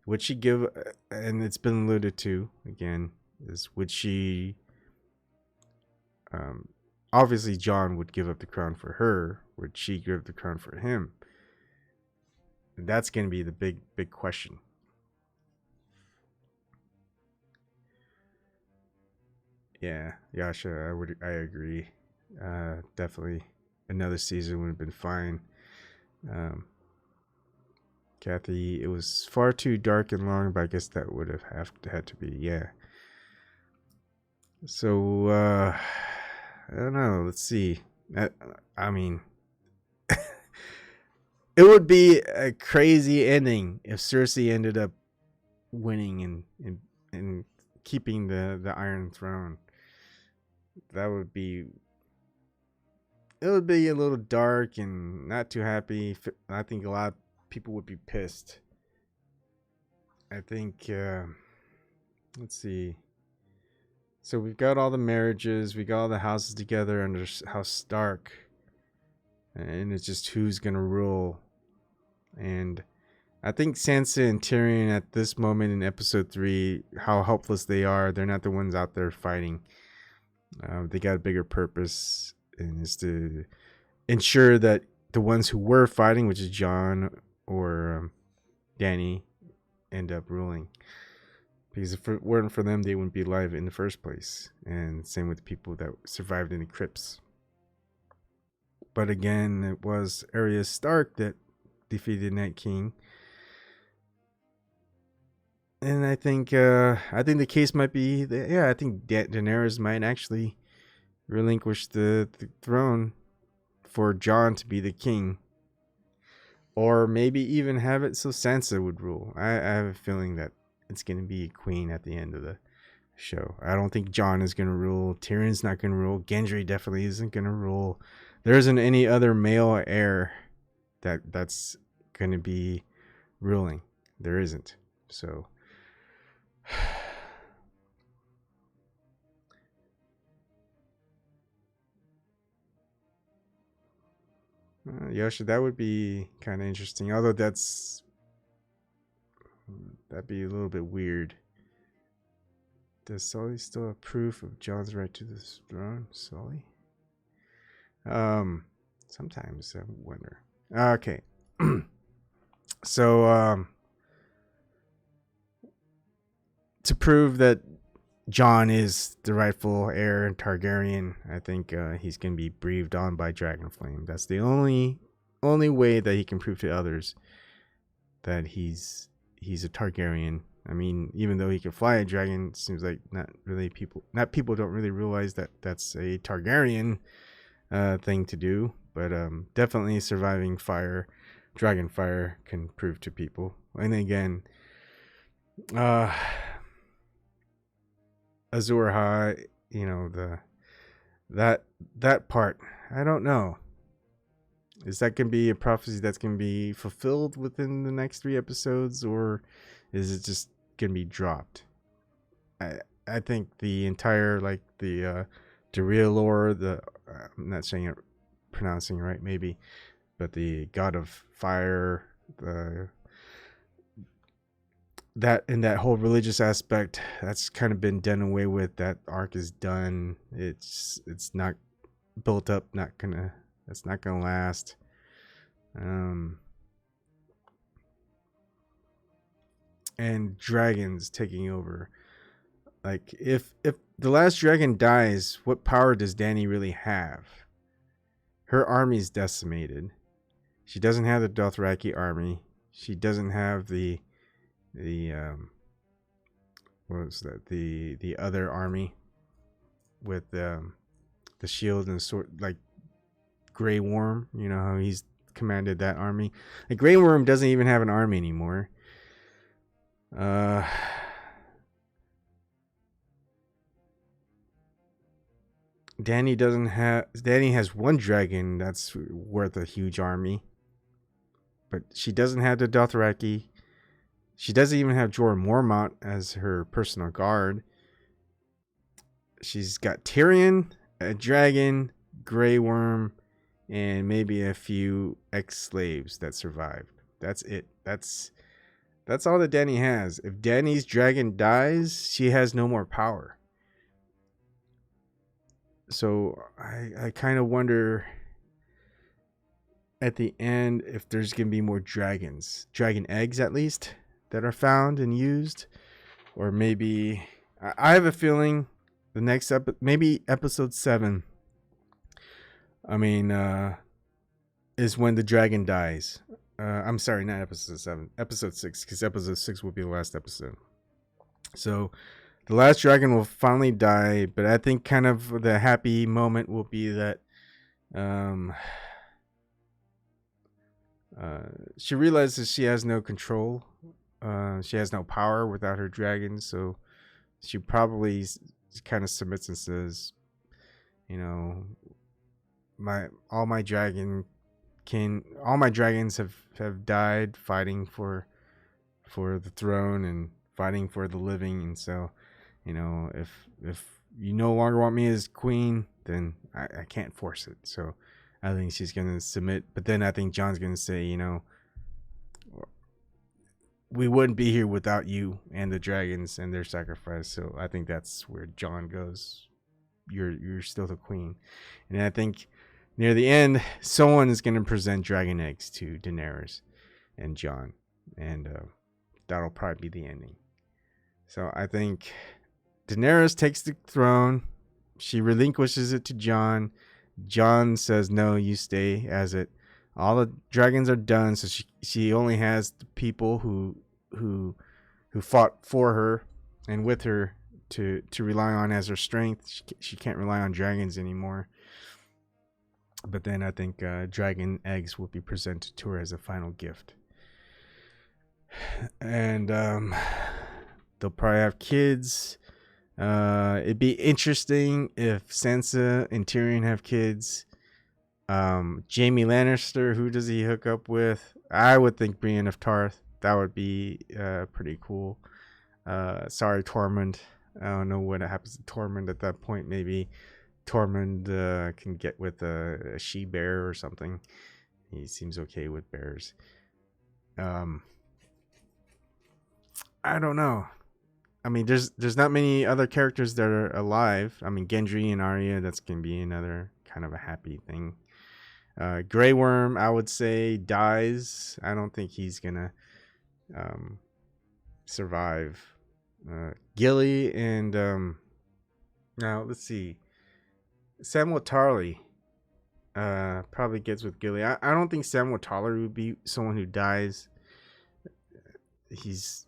would she give? And it's been alluded to again. Would she? Obviously, Jon would give up the crown for her. Would she give the crown for him? That's going to be the big question. Yeah, Yasha, I agree. Definitely, another season would have been fine. Kathy, it was far too dark and long, but I guess that would have had to be, yeah. So I don't know. Let's see. I mean, it would be a crazy ending if Cersei ended up winning and keeping the Iron Throne. That would be. It would be a little dark and not too happy. I think a lot of people would be pissed. I think. Let's see. So we've got all the marriages, we got all the houses together under House Stark, and it's just who's gonna rule. And I think Sansa and Tyrion at this moment in episode 3, how helpless they are. They're not the ones out there fighting. They got a bigger purpose, and is to ensure that the ones who were fighting, which is Jon or Dany, end up ruling. Because if it weren't for them, they wouldn't be alive in the first place. And same with the people that survived in the crypts. But again, it was Arya Stark that defeated Night King. And I think the case might be that, I think Daenerys might actually relinquish the throne for Jon to be the king. Or maybe even have it so Sansa would rule. I have a feeling that it's going to be a queen at the end of the show. I don't think Jon is going to rule. Tyrion's not going to rule. Gendry definitely isn't going to rule. There isn't any other male heir that's going to be ruling. There isn't. So Yosha, that would be kind of interesting. Although that'd be a little bit weird. Does Sully still have proof of Jon's right to the throne? Sully? Sometimes I wonder. Okay. So, to prove that Jon is the rightful heir and Targaryen, I think he's going to be breathed on by Dragonflame. That's the only way that he can prove to others that he's a Targaryen. I mean, even though he can fly a dragon, it seems like people don't really realize that that's a Targaryen thing to do. But definitely surviving dragon fire can prove to people. And again, Azor Ahai, that part, I don't know. Is that going to be a prophecy that's going to be fulfilled within the next 3 episodes, or is it just going to be dropped? I think the entire, the Derielor, I'm not saying it, pronouncing it right, maybe, but the god of fire, that in that whole religious aspect, that's kind of been done away with. That arc is done. It's not built up. It's not gonna last. And dragons taking over. Like if the last dragon dies, what power does Dany really have? Her army's decimated. She doesn't have the Dothraki army. She doesn't have the what was that? The other army with the shield and sword, like Grey Worm. You know how he's commanded that army. Like Grey Worm doesn't even have an army anymore. Dany has one dragon that's worth a huge army, but she doesn't have the Dothraki. She doesn't even have Jorah Mormont as her personal guard. She's got Tyrion, a dragon, Grey Worm, and maybe a few ex-slaves that survived. That's it. That's all that Dany has. If Dany's dragon dies, she has no more power. So I kind of wonder at the end if there's going to be more dragons. Dragon eggs, at least, that are found and used. Or maybe... I have a feeling the next maybe episode 7... is when the dragon dies. I'm sorry, not episode 7. Episode 6, because episode 6 will be the last episode. So... the last dragon will finally die, but I think kind of the happy moment will be that she realizes she has no control. She has no power without her dragon, so she probably kind of submits and says, you know, all my dragons have died fighting for the throne and fighting for the living, and so, you know, if you no longer want me as queen, then I can't force it. So I think she's going to submit. But then I think Jon's going to say, you know, we wouldn't be here without you and the dragons and their sacrifice. So I think that's where Jon goes. You're still the queen. And I think near the end, someone is going to present dragon eggs to Daenerys and Jon. And that'll probably be the ending. So I think Daenerys takes the throne. She relinquishes it to Jon. Jon says, no, you stay as it. All the dragons are done, so she only has the people who fought for her and with her to rely on as her strength. She can't rely on dragons anymore. But then I think dragon eggs will be presented to her as a final gift. And they'll probably have kids. It'd be interesting if Sansa and Tyrion have kids. Jaime Lannister, who does he hook up with? I would think Brienne of Tarth. That would be pretty cool. Sorry, Tormund. I don't know what happens to Tormund at that point. Maybe Tormund can get with a she-bear or something. He seems okay with bears. I don't know. I mean, there's not many other characters that are alive. I mean, Gendry and Arya, that's going to be another kind of a happy thing. Grey Worm, I would say, dies. I don't think he's going to survive. Gilly and... now, let's see. Samwell Tarly probably gets with Gilly. I don't think Samwell Tarly would be someone who dies. He's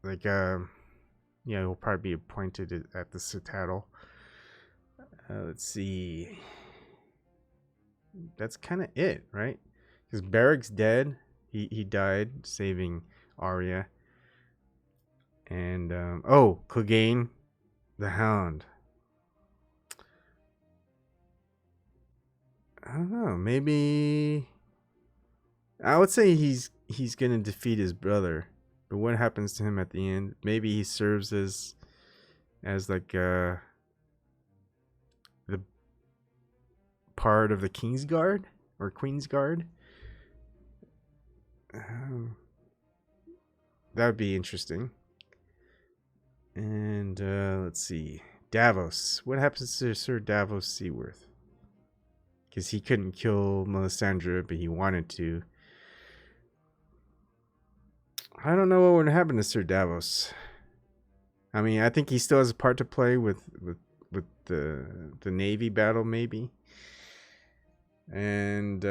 like... yeah, he'll probably be appointed at the Citadel. Let's see. That's kind of it, right? Because Beric's dead. He died saving Arya. And, Clegane, the Hound. I don't know. Maybe... I would say he's going to defeat his brother. But what happens to him at the end? Maybe he serves as like part of the King's Guard or Queen's Guard. That would be interesting. And let's see. Davos. What happens to Sir Davos Seaworth? Because he couldn't kill Melisandre, but he wanted to. I don't know what would happen to Sir Davos. I mean, I think he still has a part to play with the Navy battle, maybe. And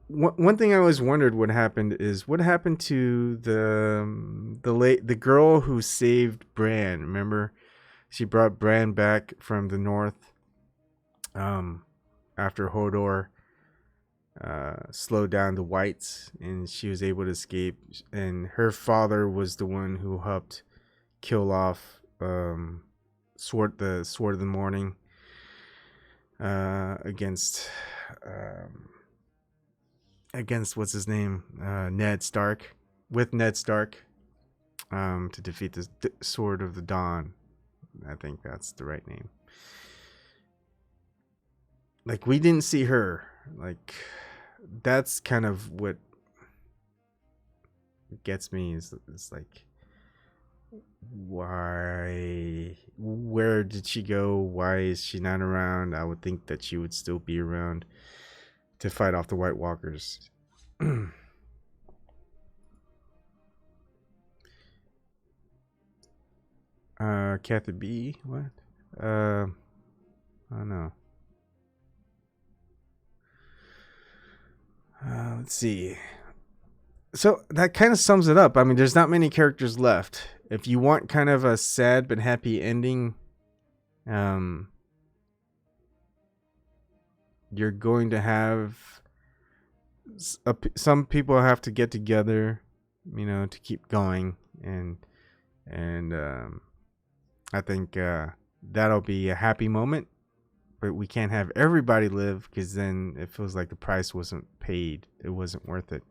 one thing I always wondered what happened to the girl who saved Bran. Remember, she brought Bran back from the north after Hodor slowed down the Whites, and she was able to escape. And her father was the one who helped kill off the Sword of the Morning against what's his name, Ned Stark, with Ned Stark, to defeat the Sword of the Dawn. I think that's the right name. Like, we didn't see her. Like, that's kind of what gets me is like, where did she go? Why is she not around? I would think that she would still be around to fight off the White Walkers. Kathy B, what? I don't know. Let's see. So that kind of sums it up. I mean, there's not many characters left. If you want kind of a sad but happy ending, you're going to have some people have to get together, to keep going, and I think that'll be a happy moment. But we can't have everybody live, because then it feels like the price wasn't paid. It wasn't worth it.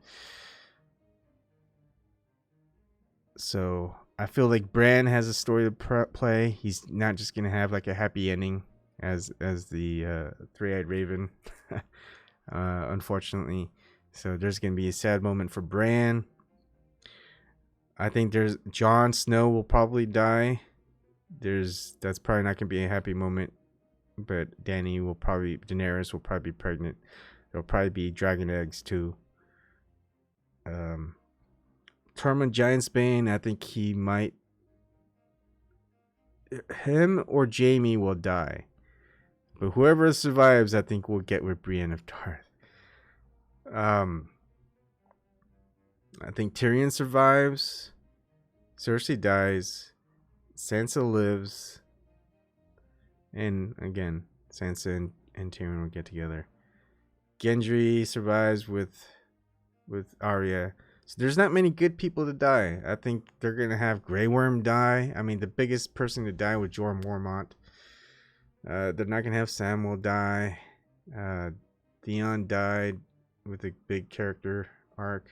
So I feel like Bran has a story to play. He's not just gonna have like a happy ending as the Three-Eyed Raven, unfortunately. So there's gonna be a sad moment for Bran. I think Jon Snow will probably die. That's probably not gonna be a happy moment. But Daenerys will probably be pregnant. There'll probably be dragon eggs too. Tormund Giantsbane, I think him or Jaime will die. But whoever survives, I think will get with Brienne of Tarth. I think Tyrion survives. Cersei dies. Sansa lives. And again, Sansa and Tyrion will get together. Gendry survives with Arya. So there's not many good people to die. I think they're going to have Grey Worm die. I mean, the biggest person to die was Jorah Mormont. They're not going to have Samwell die. Theon died with a big character arc.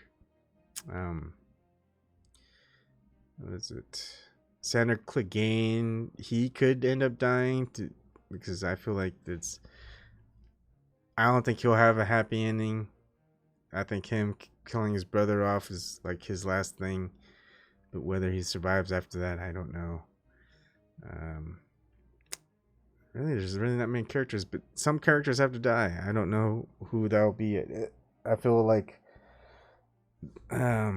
What is it? Sandor Clegane, he could end up dying because I feel like I don't think he'll have a happy ending. I think him killing his brother off is like his last thing, but whether he survives after that, I don't know. Really, there's really not many characters, but some characters have to die. I don't know who that'll be. I feel like I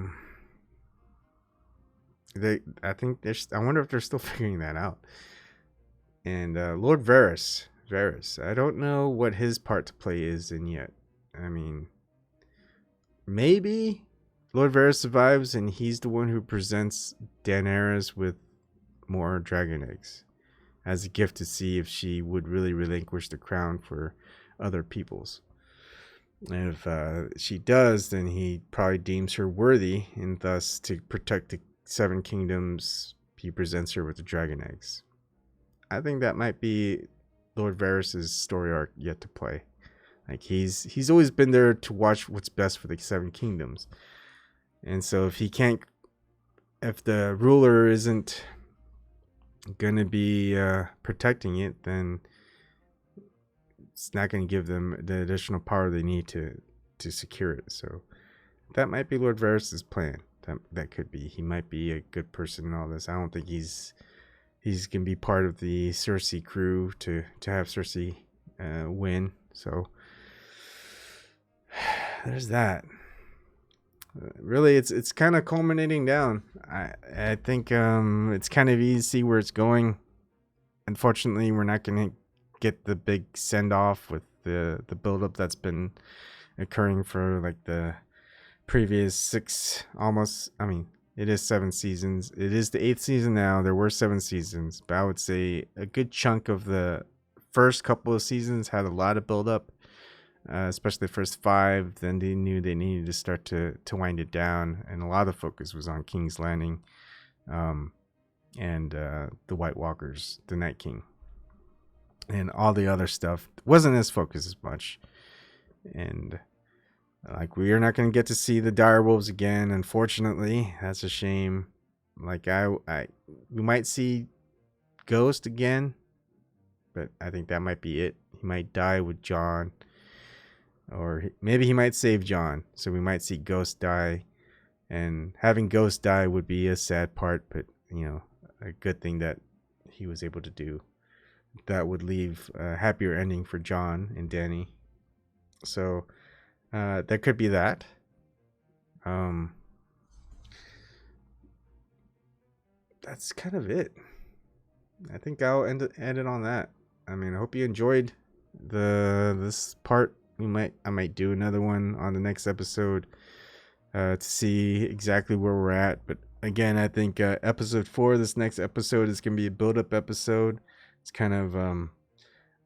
wonder if they're still figuring that out. And Lord Varys, I don't know what his part to play is in yet. I mean, maybe Lord Varys survives and he's the one who presents Daenerys with more dragon eggs as a gift to see if she would really relinquish the crown for other peoples. And if she does, then he probably deems her worthy, and thus to protect the Seven Kingdoms, he presents her with the dragon eggs. I think that might be Lord Varys' story arc yet to play. Like he's always been there to watch what's best for the Seven Kingdoms. And so if the ruler isn't going to be protecting it, then it's not going to give them the additional power they need to secure it. So that might be Lord Varys' plan. That could be. He might be a good person in all this. I don't think he's gonna be part of the Cersei crew to have Cersei win. So there's that. Really, it's kind of culminating down. I think it's kind of easy to see where it's going. Unfortunately, we're not gonna get the big send off with the buildup that's been occurring for like the previous 6, almost, I mean, it is 7 seasons. It is the 8th season now. There were 7 seasons, but I would say a good chunk of the first couple of seasons had a lot of buildup, especially the first 5. Then they knew they needed to start to wind it down, and a lot of focus was on King's Landing, and the White Walkers, the Night King, and all the other stuff wasn't as focused as much. And like, we are not going to get to see the direwolves again, unfortunately. That's a shame. Like, we might see Ghost again, but I think that might be it. He might die with Jon, or maybe he might save Jon. So we might see Ghost die, and having Ghost die would be a sad part, but you know, a good thing that he was able to do. That would leave a happier ending for Jon and Dany. So there could be that. That's kind of it. I think I'll end it on that. I mean, I hope you enjoyed this part. I might do another one on the next episode to see exactly where we're at. But again, I think episode 4, this next episode, is gonna be a build-up episode. It's kind of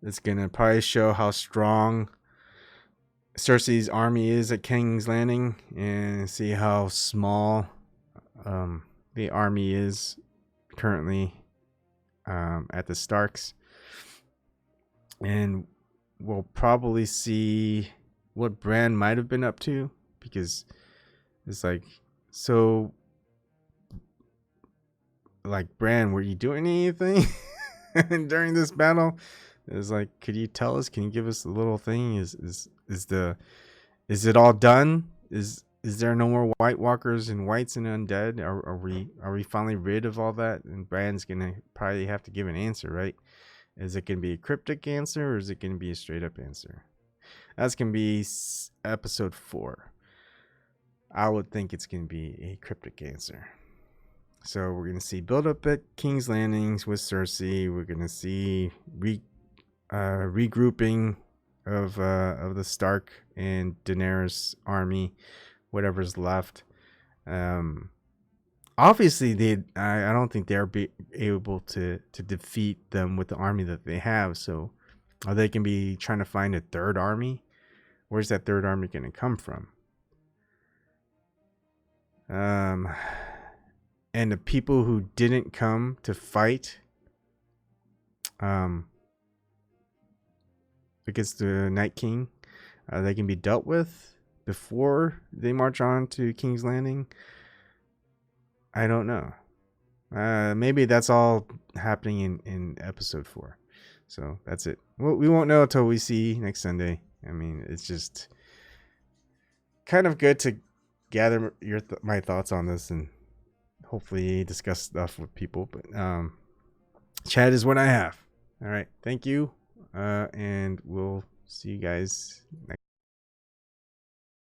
it's gonna probably show how strong Cersei's army is at King's Landing, and see how small the army is currently at the Starks. And we'll probably see what Bran might have been up to, because it's like, so like, Bran, were you doing anything during this battle? It's like, could you tell us? Can you give us a little thing? Is it all done? Is there no more White Walkers and Whites and Undead? Are we finally rid of all that? And Bran's gonna probably have to give an answer, right? Is it gonna be a cryptic answer, or is it gonna be a straight up answer? That's gonna be episode 4. I would think it's gonna be a cryptic answer. So we're gonna see build up at King's Landings with Cersei. We're gonna see regrouping of the Stark and Daenerys army, whatever's left. Obviously, I don't think they're able to defeat them with the army that they have. So they can be trying to find a third army. Where's that third army going to come from? And the people who didn't come to fight against the Night King, they can be dealt with before they march on to King's Landing. I don't know. Maybe that's all happening in episode 4. So that's it. Well, we won't know until we see next Sunday. I mean, it's just kind of good to gather my thoughts on this and hopefully discuss stuff with people. But chat is what I have. All right. Thank you. And we'll see you guys next